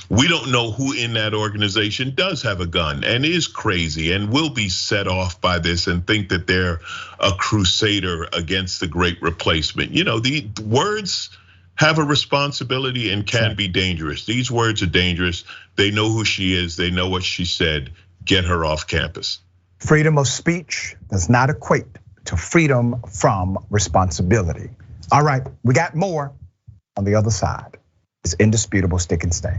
We don't know who in that organization does have a gun and is crazy and will be set off by this and think that they're a crusader against the great replacement. The words have a responsibility and can be dangerous. These words are dangerous. They know who she is. They know what she said. Get her off campus. Freedom of speech does not equate to freedom from responsibility. All right, we got more on the other side. It's Indisputable. Stick and stay.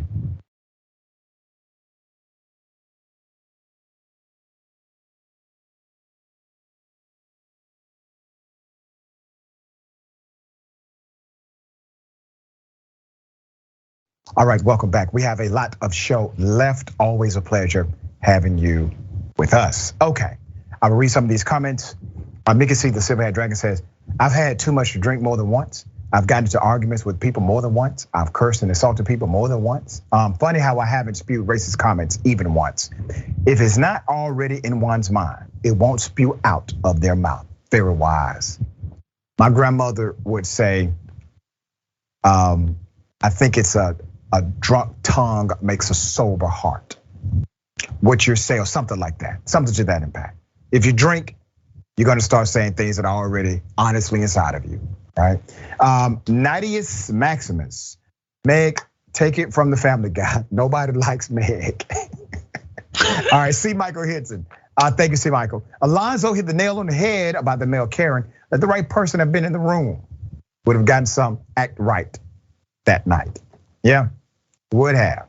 All right, welcome back. We have a lot of show left. Always a pleasure having you with us. Okay, I will read some of these comments. Mickey C, the Silverhead Dragon says, I've had too much to drink more than once. I've gotten into arguments with people more than once. I've cursed and assaulted people more than once. Funny how I haven't spewed racist comments even once. If it's not already in one's mind, it won't spew out of their mouth. Very wise. My grandmother would say, I think it's a drunk tongue makes a sober heart. What you say or something like that, something to that impact. If you drink, you're gonna start saying things that are already honestly inside of you, right? Nadius Maximus, Meg, take it from the Family Guy. Nobody likes Meg. All right, C. Michael Hinton. Thank you, C. Michael. Alonzo hit the nail on the head about the male Karen. That the right person have been in the room would have gotten some act right that night. Yeah, would have.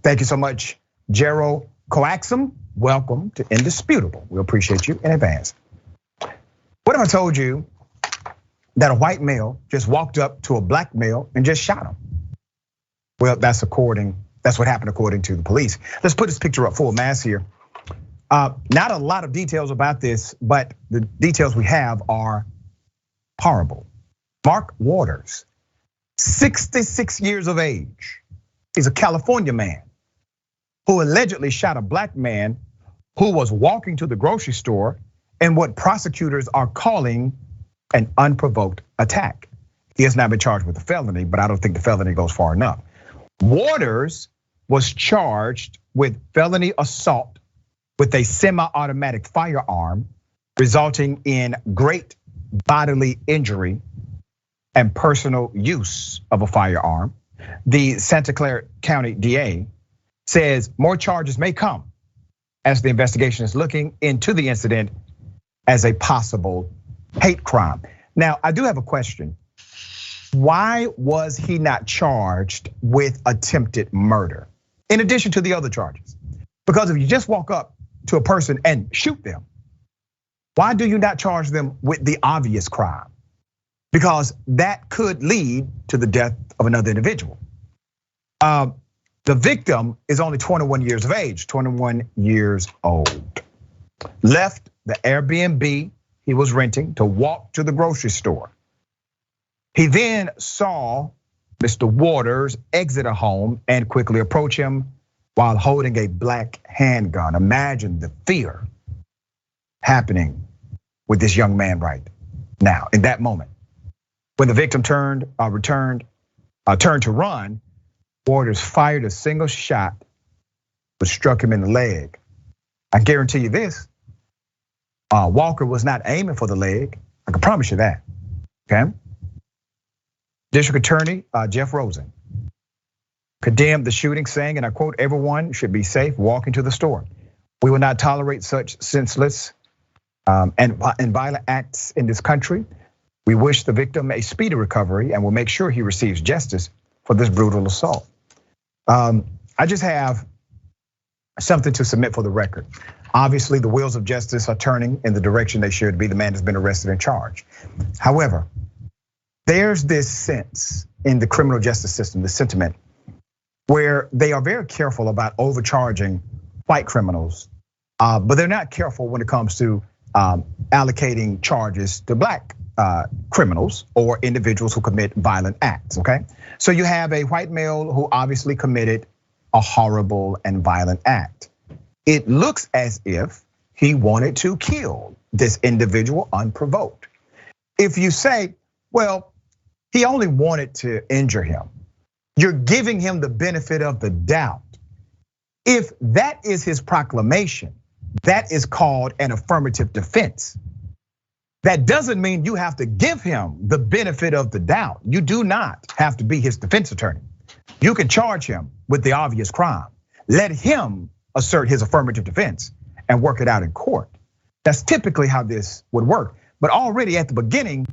Thank you so much, Gerald Coaxum. Welcome to Indisputable. We appreciate you in advance. What if I told you that a white male just walked up to a black male and just shot him? Well, that's what happened according to the police. Let's put this picture up full mass here. Not a lot of details about this, but the details we have are horrible. Mark Waters, 66 years of age. He's a California man who allegedly shot a black man who was walking to the grocery store in what prosecutors are calling an unprovoked attack. He has not been charged with a felony, but I don't think the felony goes far enough. Waters was charged with felony assault with a semi-automatic firearm, resulting in great bodily injury and personal use of a firearm. The Santa Clara County DA says more charges may come as the investigation is looking into the incident as a possible hate crime. Now, I do have a question. Why was he not charged with attempted murder in addition to the other charges? Because if you just walk up to a person and shoot them, why do you not charge them with the obvious crime? Because that could lead to the death of another individual. The victim is only 21 years of age, 21 years old. Left the Airbnb he was renting to walk to the grocery store. He then saw Mr. Waters exit a home and quickly approach him while holding a black handgun. Imagine the fear happening with this young man right now in that moment. When the victim turned to run, warders fired a single shot, but struck him in the leg. I guarantee you this, Walker was not aiming for the leg. I can promise you that, okay? District Attorney Jeff Rosen condemned the shooting, saying, and I quote, "Everyone should be safe walking to the store. We will not tolerate such senseless and violent acts in this country. We wish the victim a speedy recovery and will make sure he receives justice for this brutal assault." I just have something to submit for the record. Obviously, the wheels of justice are turning in the direction they should be. The man has been arrested and charged. However, there's this sense in the criminal justice system, the sentiment, where they are very careful about overcharging white criminals, but they're not careful when it comes to allocating charges to black criminals or individuals who commit violent acts, okay? So you have a white male who obviously committed a horrible and violent act. It looks as if he wanted to kill this individual unprovoked. If you say, well, he only wanted to injure him, you're giving him the benefit of the doubt. If that is his proclamation, that is called an affirmative defense. That doesn't mean you have to give him the benefit of the doubt. You do not have to be his defense attorney. You can charge him with the obvious crime. Let him assert his affirmative defense and work it out in court. That's typically how this would work. But already at the beginning,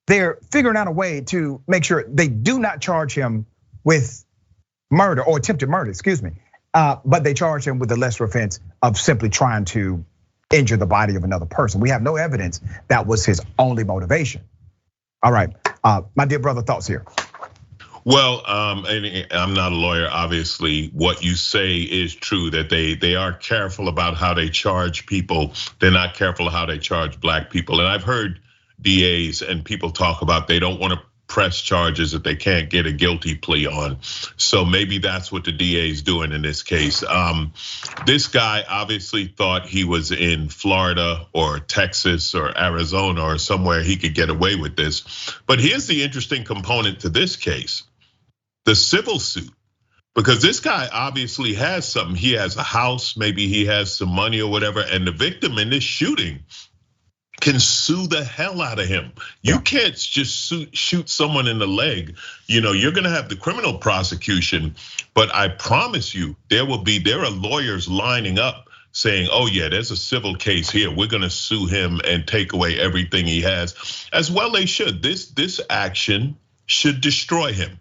they're figuring out a way to make sure they do not charge him with murder or attempted murder, excuse me. But they charge him with the lesser offense of simply trying to injure the body of another person. We have no evidence that was his only motivation. All right, my dear brother, thoughts here. Well, and I'm not a lawyer, obviously. What you say is true, that they are careful about how they charge people. They're not careful how they charge black people. And I've heard DAs and people talk about they don't want to press charges that they can't get a guilty plea on. So maybe that's what the DA is doing in this case. This guy obviously thought he was in Florida or Texas or Arizona or somewhere he could get away with this. But here's the interesting component to this case. The civil suit, because this guy obviously has something. He has a house, maybe he has some money or whatever, and the victim in this shooting can sue the hell out of him. You can't just shoot someone in the leg. You're gonna have the criminal prosecution, but I promise you, there are lawyers lining up saying, oh yeah, there's a civil case here. We're gonna sue him and take away everything he has. As well they should. This action should destroy him.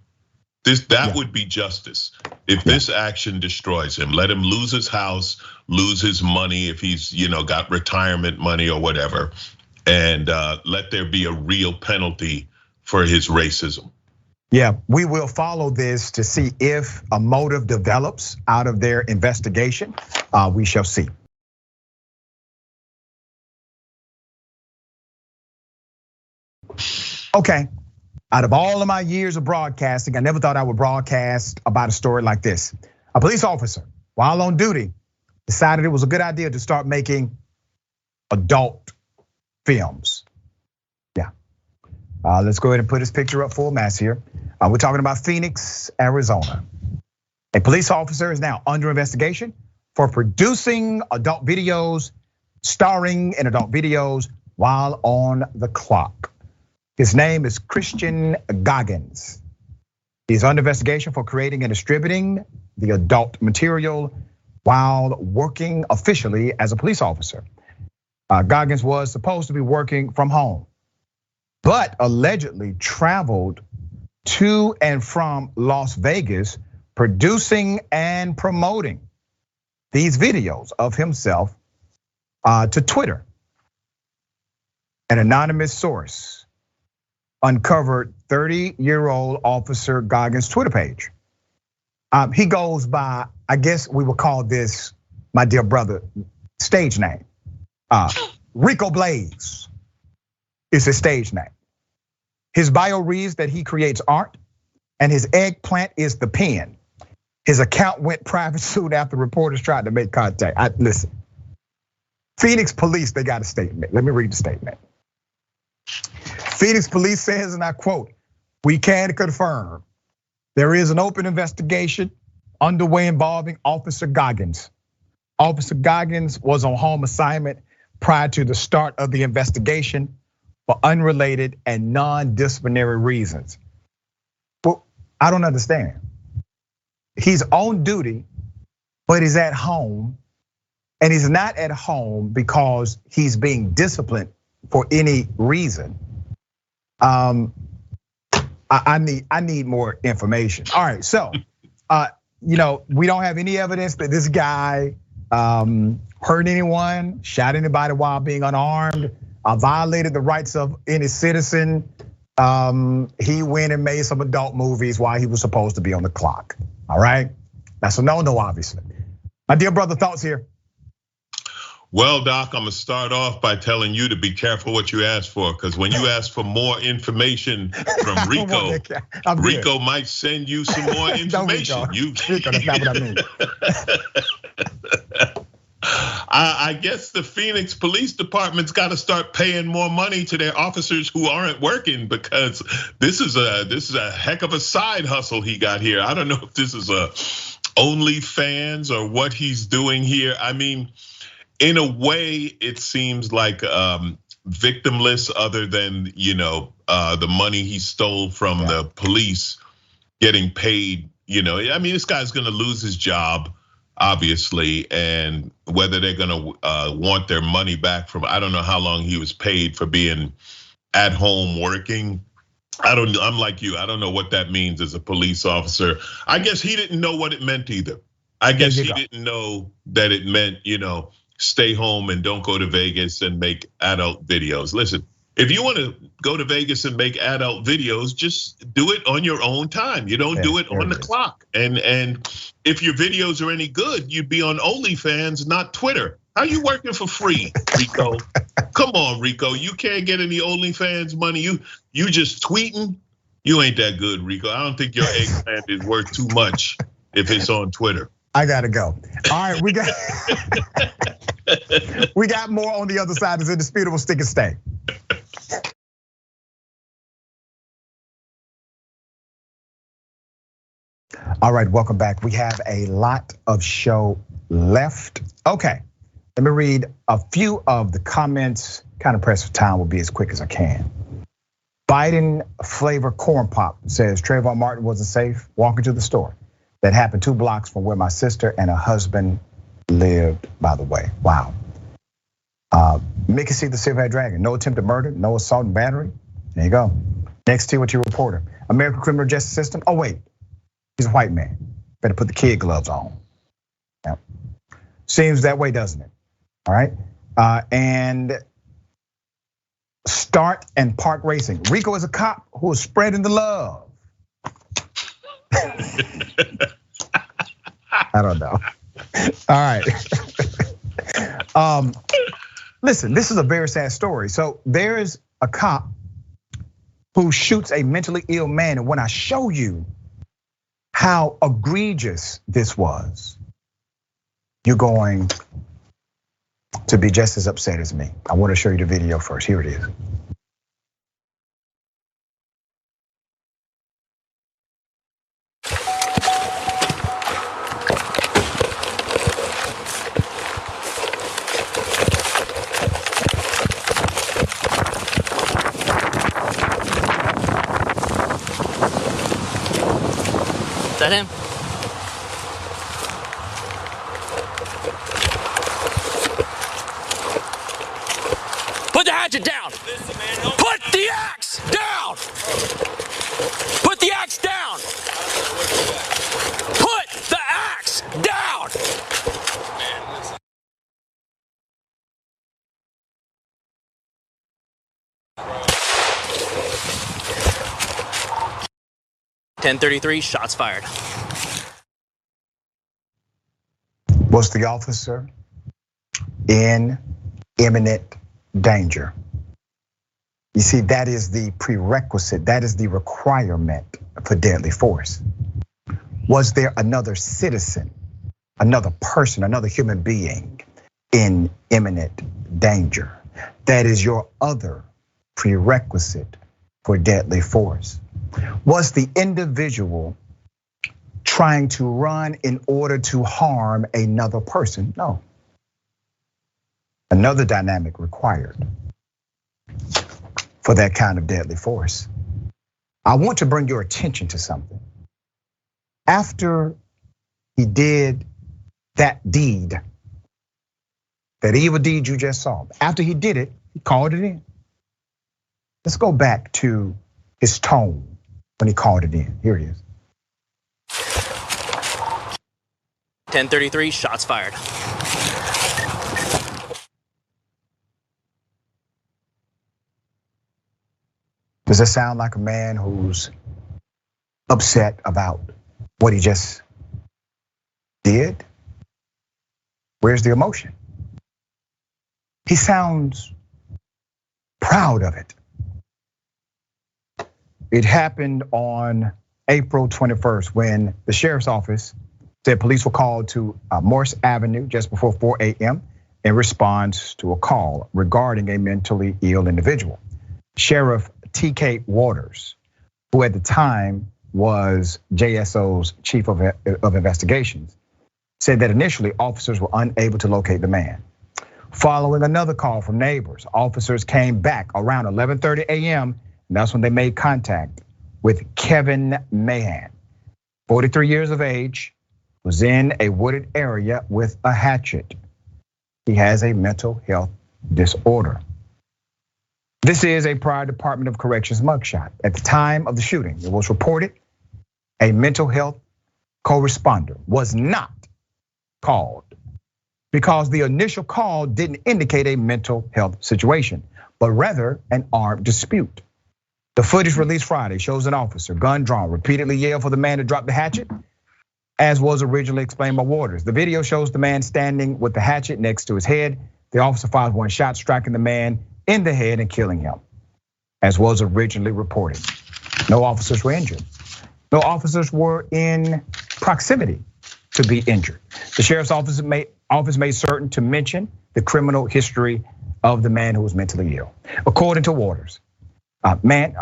That would be justice. If this action destroys him, let him lose his house, lose his money if he's got retirement money or whatever, and let there be a real penalty for his racism. Yeah, we will follow this to see if a motive develops out of their investigation. We shall see. Okay. Out of all of my years of broadcasting, I never thought I would broadcast about a story like this. A police officer, while on duty, decided it was a good idea to start making adult films. Yeah, let's go ahead and put his picture up full mass here. We're talking about Phoenix, Arizona. A police officer is now under investigation for producing adult videos, starring in adult videos while on the clock. His name is Christian Goggins. He's under investigation for creating and distributing the adult material while working officially as a police officer. Goggins was supposed to be working from home, but allegedly traveled to and from Las Vegas, producing and promoting these videos of himself to Twitter. An anonymous source uncovered 30-year-old Officer Goggins' Twitter page. He goes by, I guess we would call this, my dear brother, stage name. Rico Blaze is his stage name. His bio reads that he creates art and his eggplant is the pen. His account went private soon after reporters tried to make contact. Listen, Phoenix police, they got a statement. Let me read the statement. Phoenix police says, and I quote, "We can confirm there is an open investigation underway involving Officer Goggins. Officer Goggins was on home assignment prior to the start of the investigation for unrelated and non-disciplinary reasons." Well, I don't understand. He's on duty, but he's at home, and he's not at home because he's being disciplined for any reason. I need more information. All right, so we don't have any evidence that this guy hurt anyone, shot anybody while being unarmed, violated the rights of any citizen. He went and made some adult movies while he was supposed to be on the clock. All right, that's a no, obviously. My dear brother, thoughts here? Well, Doc, I'm gonna start off by telling you to be careful what you ask for, because when you ask for more information from Rico, Rico might send you some more information. Rico, that's not what I mean. I guess the Phoenix Police Department's got to start paying more money to their officers who aren't working, because this is a heck of a side hustle he got here. I don't know if this is a OnlyFans or what he's doing here. I mean, in a way, it seems like victimless, other than the money he stole from the police getting paid. I mean, this guy's gonna lose his job, obviously, and whether they're gonna want their money back from, I don't know how long he was paid for being at home working. I'm like you, I don't know what that means as a police officer. I guess he didn't know what it meant either. I guess he didn't know that it meant, stay home and don't go to Vegas and make adult videos. Listen, if you want to go to Vegas and make adult videos, just do it on your own time. You don't do it on the clock. And if your videos are any good, you'd be on OnlyFans, not Twitter. How you working for free, Rico? Come on, Rico. You can't get any OnlyFans money. You just tweeting. You ain't that good, Rico. I don't think your eggplant is worth too much if it's on Twitter. I gotta go. All right, we got more on the other side. It's Indisputable. Stick and stay. All right, welcome back. We have a lot of show left. Okay, let me read a few of the comments. Kind of pressed for time, will be as quick as I can. Biden flavor corn pop says Trayvon Martin wasn't safe walking to the store. That happened 2 blocks from where my sister and her husband lived, by the way. Wow. Mickey C. the Silverhead Dragon, no attempted murder, no assault and battery. There you go. Next to what you reporter. American criminal justice system. Oh wait, he's a white man. Better put the kid gloves on. Yep. Seems that way, doesn't it? All right. And start and park racing. Rico is a cop who is spreading the love. I don't know. All right. Listen, this is a very sad story. So there is a cop who shoots a mentally ill man, and when I show you how egregious this was, you're going to be just as upset as me. I want to show you the video first. Here it is. Is that him? Put the hatchet down! Put the axe down! Put the axe down! Put the axe down! .10:33, shots fired. Was the officer in imminent danger? You see, that is the prerequisite, that is the requirement for deadly force. Was there another citizen, another person, another human being in imminent danger? That is your other prerequisite for deadly force. Was the individual trying to run in order to harm another person? No. Another dynamic required for that kind of deadly force. I want to bring your attention to something. After he did that deed, that evil deed you just saw, after he did it, he called it in. Let's go back to his tone when he called it in. Here it is. 10:33, shots fired. Does that sound like a man who's upset about what he just did? Where's the emotion? He sounds proud of it. It happened on April 21st when the sheriff's office said police were called to Morse Avenue just before 4 a.m. in response to a call regarding a mentally ill individual. Sheriff T.K. Waters, who at the time was JSO's chief of investigations, said that initially officers were unable to locate the man. Following another call from neighbors, officers came back around 11:30 a.m. and that's when they made contact with Kevin Mahan, 43 years of age, was in a wooded area with a hatchet. He has a mental health disorder. This is a prior Department of Corrections mugshot. At the time of the shooting, it was reported a mental health co-responder was not called because the initial call didn't indicate a mental health situation, but rather an armed dispute. The footage released Friday shows an officer, gun drawn, repeatedly yell for the man to drop the hatchet, as was originally explained by Waters. The video shows the man standing with the hatchet next to his head. The officer fires one shot, striking the man in the head and killing him, as was originally reported. No officers were injured. No officers were in proximity to be injured. The sheriff's office made certain to mention the criminal history of the man who was mentally ill. According to Waters, man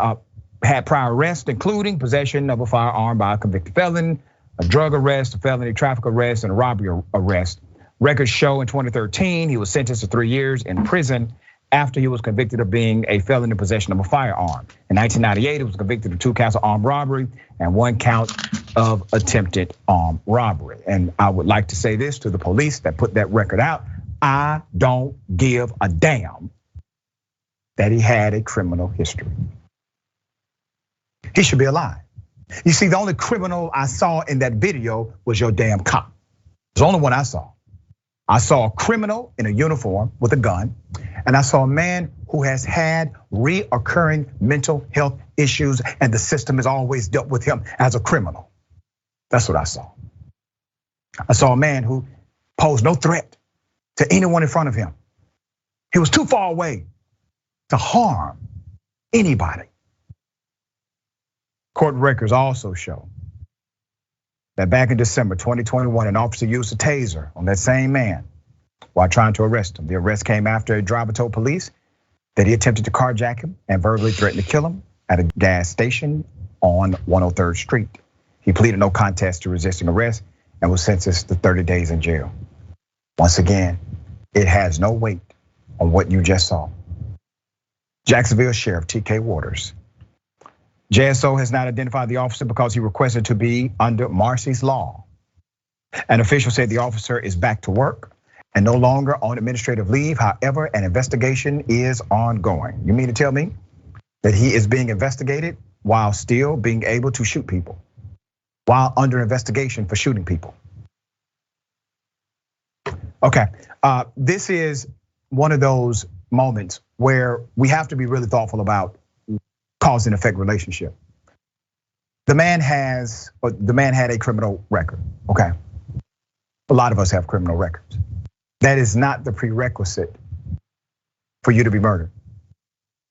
had prior arrests, including possession of a firearm by a convicted felon, a drug arrest, a felony traffic arrest, and a robbery arrest. Records show in 2013, he was sentenced to 3 years in prison after he was convicted of being a felon in possession of a firearm. In 1998, he was convicted of 2 counts of armed robbery and 1 count of attempted armed robbery. And I would like to say this to the police that put that record out. I don't give a damn that he had a criminal history. He should be alive. You see, the only criminal I saw in that video was your damn cop. It's the only one I saw. I saw a criminal in a uniform with a gun, and I saw a man who has had reoccurring mental health issues, and the system has always dealt with him as a criminal. That's what I saw. I saw a man who posed no threat to anyone in front of him. He was too far away to harm anybody. Court records also show that back in December 2021, an officer used a taser on that same man while trying to arrest him. The arrest came after a driver told police that he attempted to carjack him and verbally threatened to kill him at a gas station on 103rd Street. He pleaded no contest to resisting arrest and was sentenced to 30 days in jail. Once again, it has no weight on what you just saw. Jacksonville Sheriff T.K. Waters. JSO has not identified the officer because he requested to be under Marcy's law. An official said the officer is back to work and no longer on administrative leave. However, an investigation is ongoing. You mean to tell me that he is being investigated while still being able to shoot people, while under investigation for shooting people? Okay, this is one of those moments where we have to be really thoughtful about cause and effect relationship. The man had a criminal record, okay? A lot of us have criminal records. That is not the prerequisite for you to be murdered.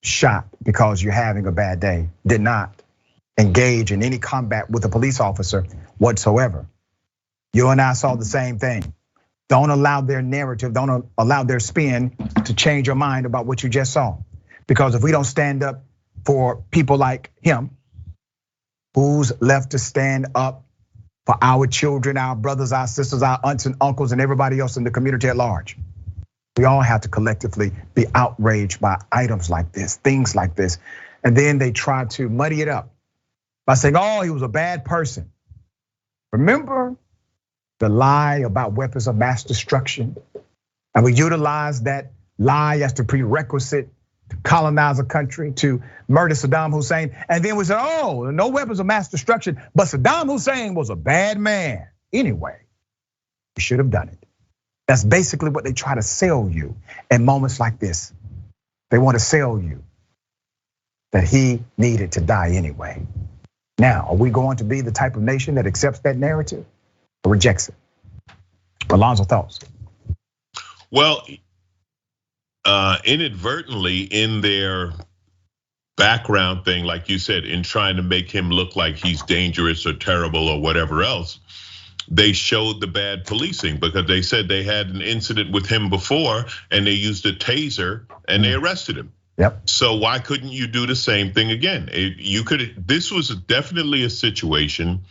Shot because you're having a bad day did not engage in any combat with a police officer whatsoever. You and I saw the same thing. Don't allow their narrative, don't allow their spin to change your mind about what you just saw. Because if we don't stand up for people like him, who's left to stand up for our children, our brothers, our sisters, our aunts and uncles, and everybody else in the community at large? We all have to collectively be outraged by items like this, things like this. And then they try to muddy it up by saying, oh, he was a bad person. Remember the lie about weapons of mass destruction? And we utilize that lie as the prerequisite to colonize a country, to murder Saddam Hussein. And then we said, oh, no weapons of mass destruction, but Saddam Hussein was a bad man. Anyway, we should have done it. That's basically what they try to sell you in moments like this. They want to sell you that he needed to die anyway. Now, are we going to be the type of nation that accepts that narrative or rejects it? Alonzo, thoughts? Well, inadvertently in their background thing, like you said, in trying to make him look like he's dangerous or terrible or whatever else, they showed the bad policing because they said they had an incident with him before and they used a taser and they arrested him. Yep. So why couldn't you do the same thing again? You could. This was definitely a situation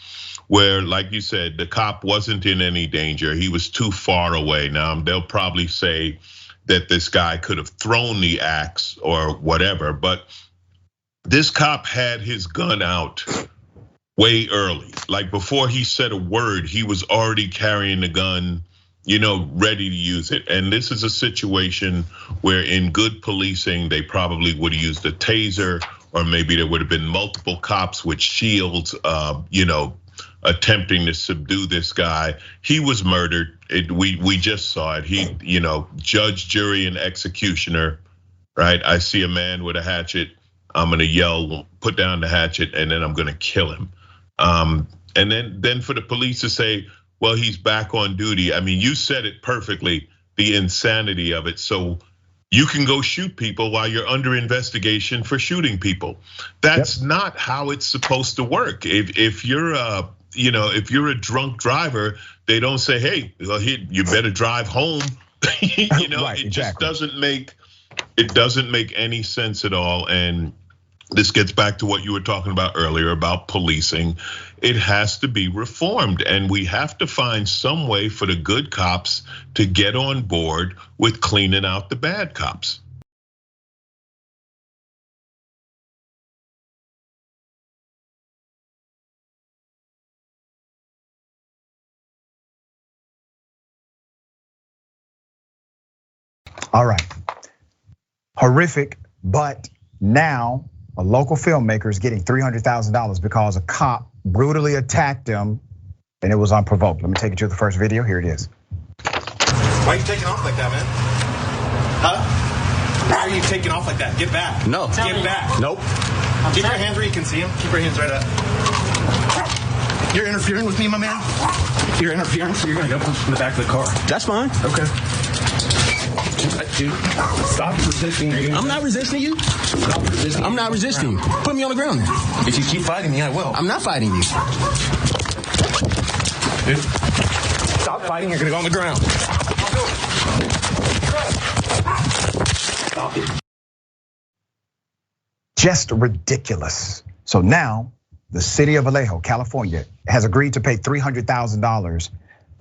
where, like you said, the cop wasn't in any danger. He was too far away. Now they'll probably say that this guy could have thrown the axe or whatever, but this cop had his gun out way early. Like before he said a word, he was already carrying the gun, ready to use it. And this is a situation where in good policing, they probably would have used a taser, or maybe there would have been multiple cops with shields, attempting to subdue this guy. He was murdered. We just saw it. He, judge, jury, and executioner, right? I see a man with a hatchet. I'm gonna yell, put down the hatchet, and then I'm gonna kill him. And then for the police to say, well, he's back on duty. I mean, you said it perfectly, the insanity of it. So you can go shoot people while you're under investigation for shooting people. That's not how it's supposed to work. If you're a drunk driver, they don't say, hey, you better drive home. Right, it exactly. just doesn't make any sense at all. And this gets back to what you were talking about earlier about policing. It has to be reformed, and we have to find some way for the good cops to get on board with cleaning out the bad cops. All right, horrific, but now a local filmmaker is getting $300,000 because a cop brutally attacked him and it was unprovoked. Let me take you to the first video, here it is. Why are you taking off like that, man? Huh? Why are you taking off like that? Get back. No. Get back. Nope. Keep your hands where you can see them. Keep your hands right up. You're interfering with me, my man? You're interfering, so you're gonna go in the back of the car. That's fine. Okay. Dude, stop resisting me. I'm not resisting you. Stop resisting. I'm not resisting you. Put me on the ground then. If you keep fighting me, I will. I'm not fighting you. Dude, stop fighting. You're gonna go on the ground. Stop it. Just ridiculous. So now the city of Vallejo, California, has agreed to pay $300,000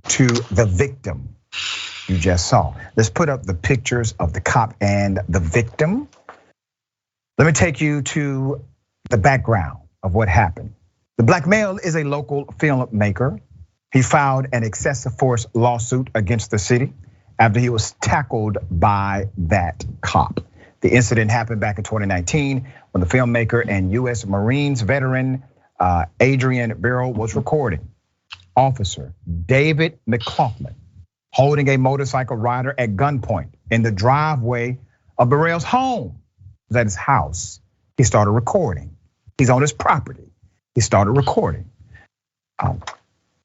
to the victim you just saw. Let's put up the pictures of the cop and the victim. Let me take you to the background of what happened. The black male is a local filmmaker. He filed an excessive force lawsuit against the city after he was tackled by that cop. The incident happened back in 2019 when the filmmaker and US Marines veteran Adrian Barrow was recording Officer David McLaughlin holding a motorcycle rider at gunpoint in the driveway of Burrell's home. It was at his house. He started recording. He's on his property. He started recording.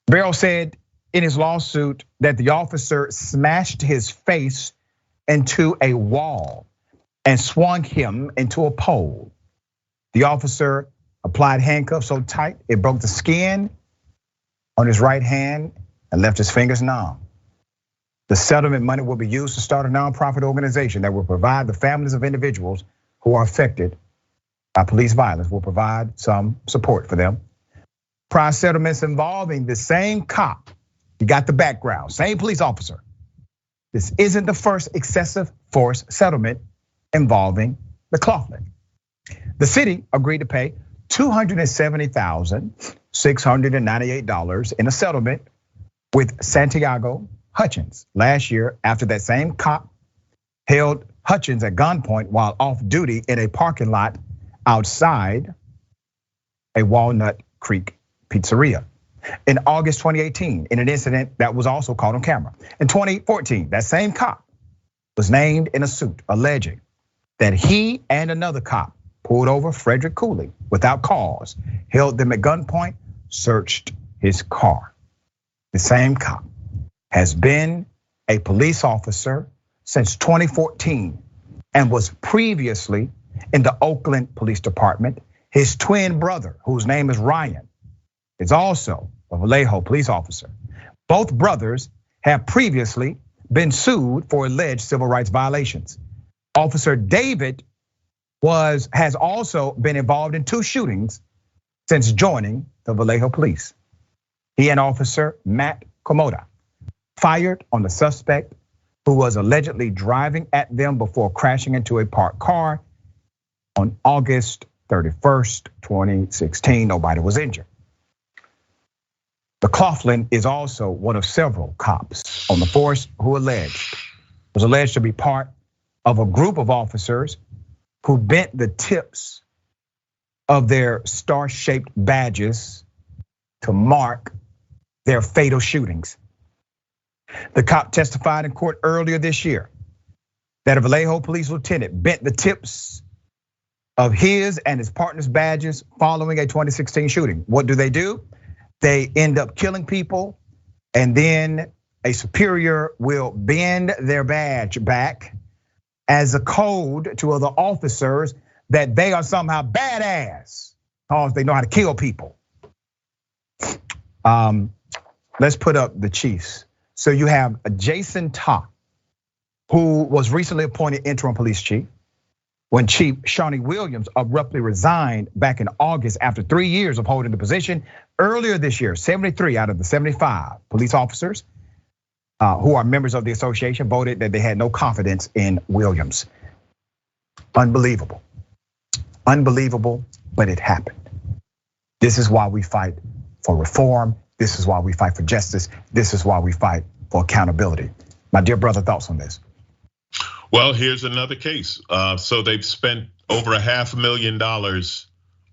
Barrow said in his lawsuit that the officer smashed his face into a wall and swung him into a pole. The officer applied handcuffs so tight it broke the skin on his right hand and left his fingers numb. The settlement money will be used to start a nonprofit organization that will provide the families of individuals who are affected by police violence, will provide some support for them. Prior settlements involving the same cop, you got the background, same police officer. This isn't the first excessive force settlement involving the Coughlin. The city agreed to pay $270,698 in a settlement with Santiago Hutchins last year after that same cop held Hutchins at gunpoint while off duty in a parking lot outside a Walnut Creek pizzeria. In August 2018, in an incident that was also caught on camera. In 2014, that same cop was named in a suit alleging that he and another cop pulled over Frederick Cooley without cause, held them at gunpoint, searched his car. The same cop has been a police officer since 2014 and was previously in the Oakland Police Department. His twin brother, whose name is Ryan, is also a Vallejo police officer. Both brothers have previously been sued for alleged civil rights violations. Officer David has also been involved in 2 shootings since joining the Vallejo police. He and Officer Matt Komoda fired on the suspect who was allegedly driving at them before crashing into a parked car on August 31st, 2016. Nobody was injured. The Coughlin is also one of several cops on the force who was alleged to be part of a group of officers who bent the tips of their star-shaped badges to mark their fatal shootings. The cop testified in court earlier this year that a Vallejo police lieutenant bent the tips of his and his partner's badges following a 2016 shooting. What do? They end up killing people, and then a superior will bend their badge back as a code to other officers that they are somehow badass because they know how to kill people. Let's put up the chiefs. So you have Jason Todd, who was recently appointed interim police chief when Chief Shawnee Williams abruptly resigned back in August after 3 years of holding the position. Earlier this year, 73 out of the 75 police officers who are members of the association voted that they had no confidence in Williams. Unbelievable, but it happened. This is why we fight for reform. This is why we fight for justice. This is why we fight for accountability. My dear brother, thoughts on this? Well, here's another case. So they've spent over $500,000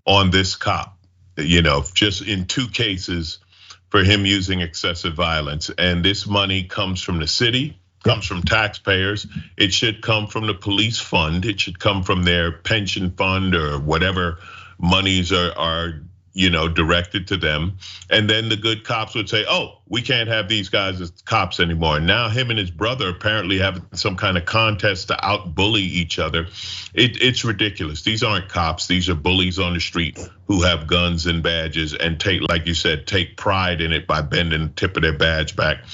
on this cop, just in 2 cases for him using excessive violence. And this money comes from the city, comes from taxpayers. It should come from the police fund. It should come from their pension fund or whatever monies are directed to them. And then the good cops would say, oh, we can't have these guys as cops anymore. Now him and his brother apparently have some kind of contest to out-bully each other. It's ridiculous. These aren't cops. These are bullies on the street who have guns and badges and like you said, take pride in it by bending the tip of their badge back.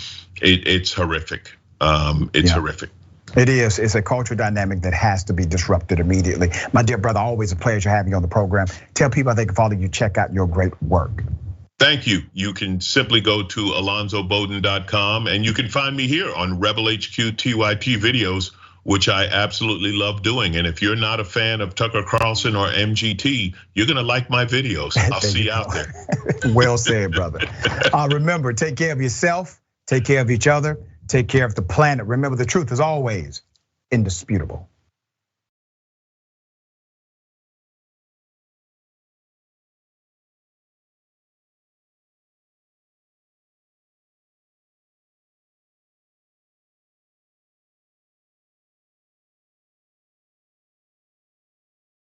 It's horrific. It's horrific. It is. It's a cultural dynamic that has to be disrupted immediately. My dear brother, always a pleasure having you on the program. Tell people how they can follow you, check out your great work. Thank you. You can simply go to alonzobodden.com and you can find me here on Rebel HQ TYT videos, which I absolutely love doing. And if you're not a fan of Tucker Carlson or MGT, you're gonna like my videos. I'll see you out there. Well said, brother. Remember, take care of yourself, take care of each other, take care of the planet. Remember, the truth is always indisputable.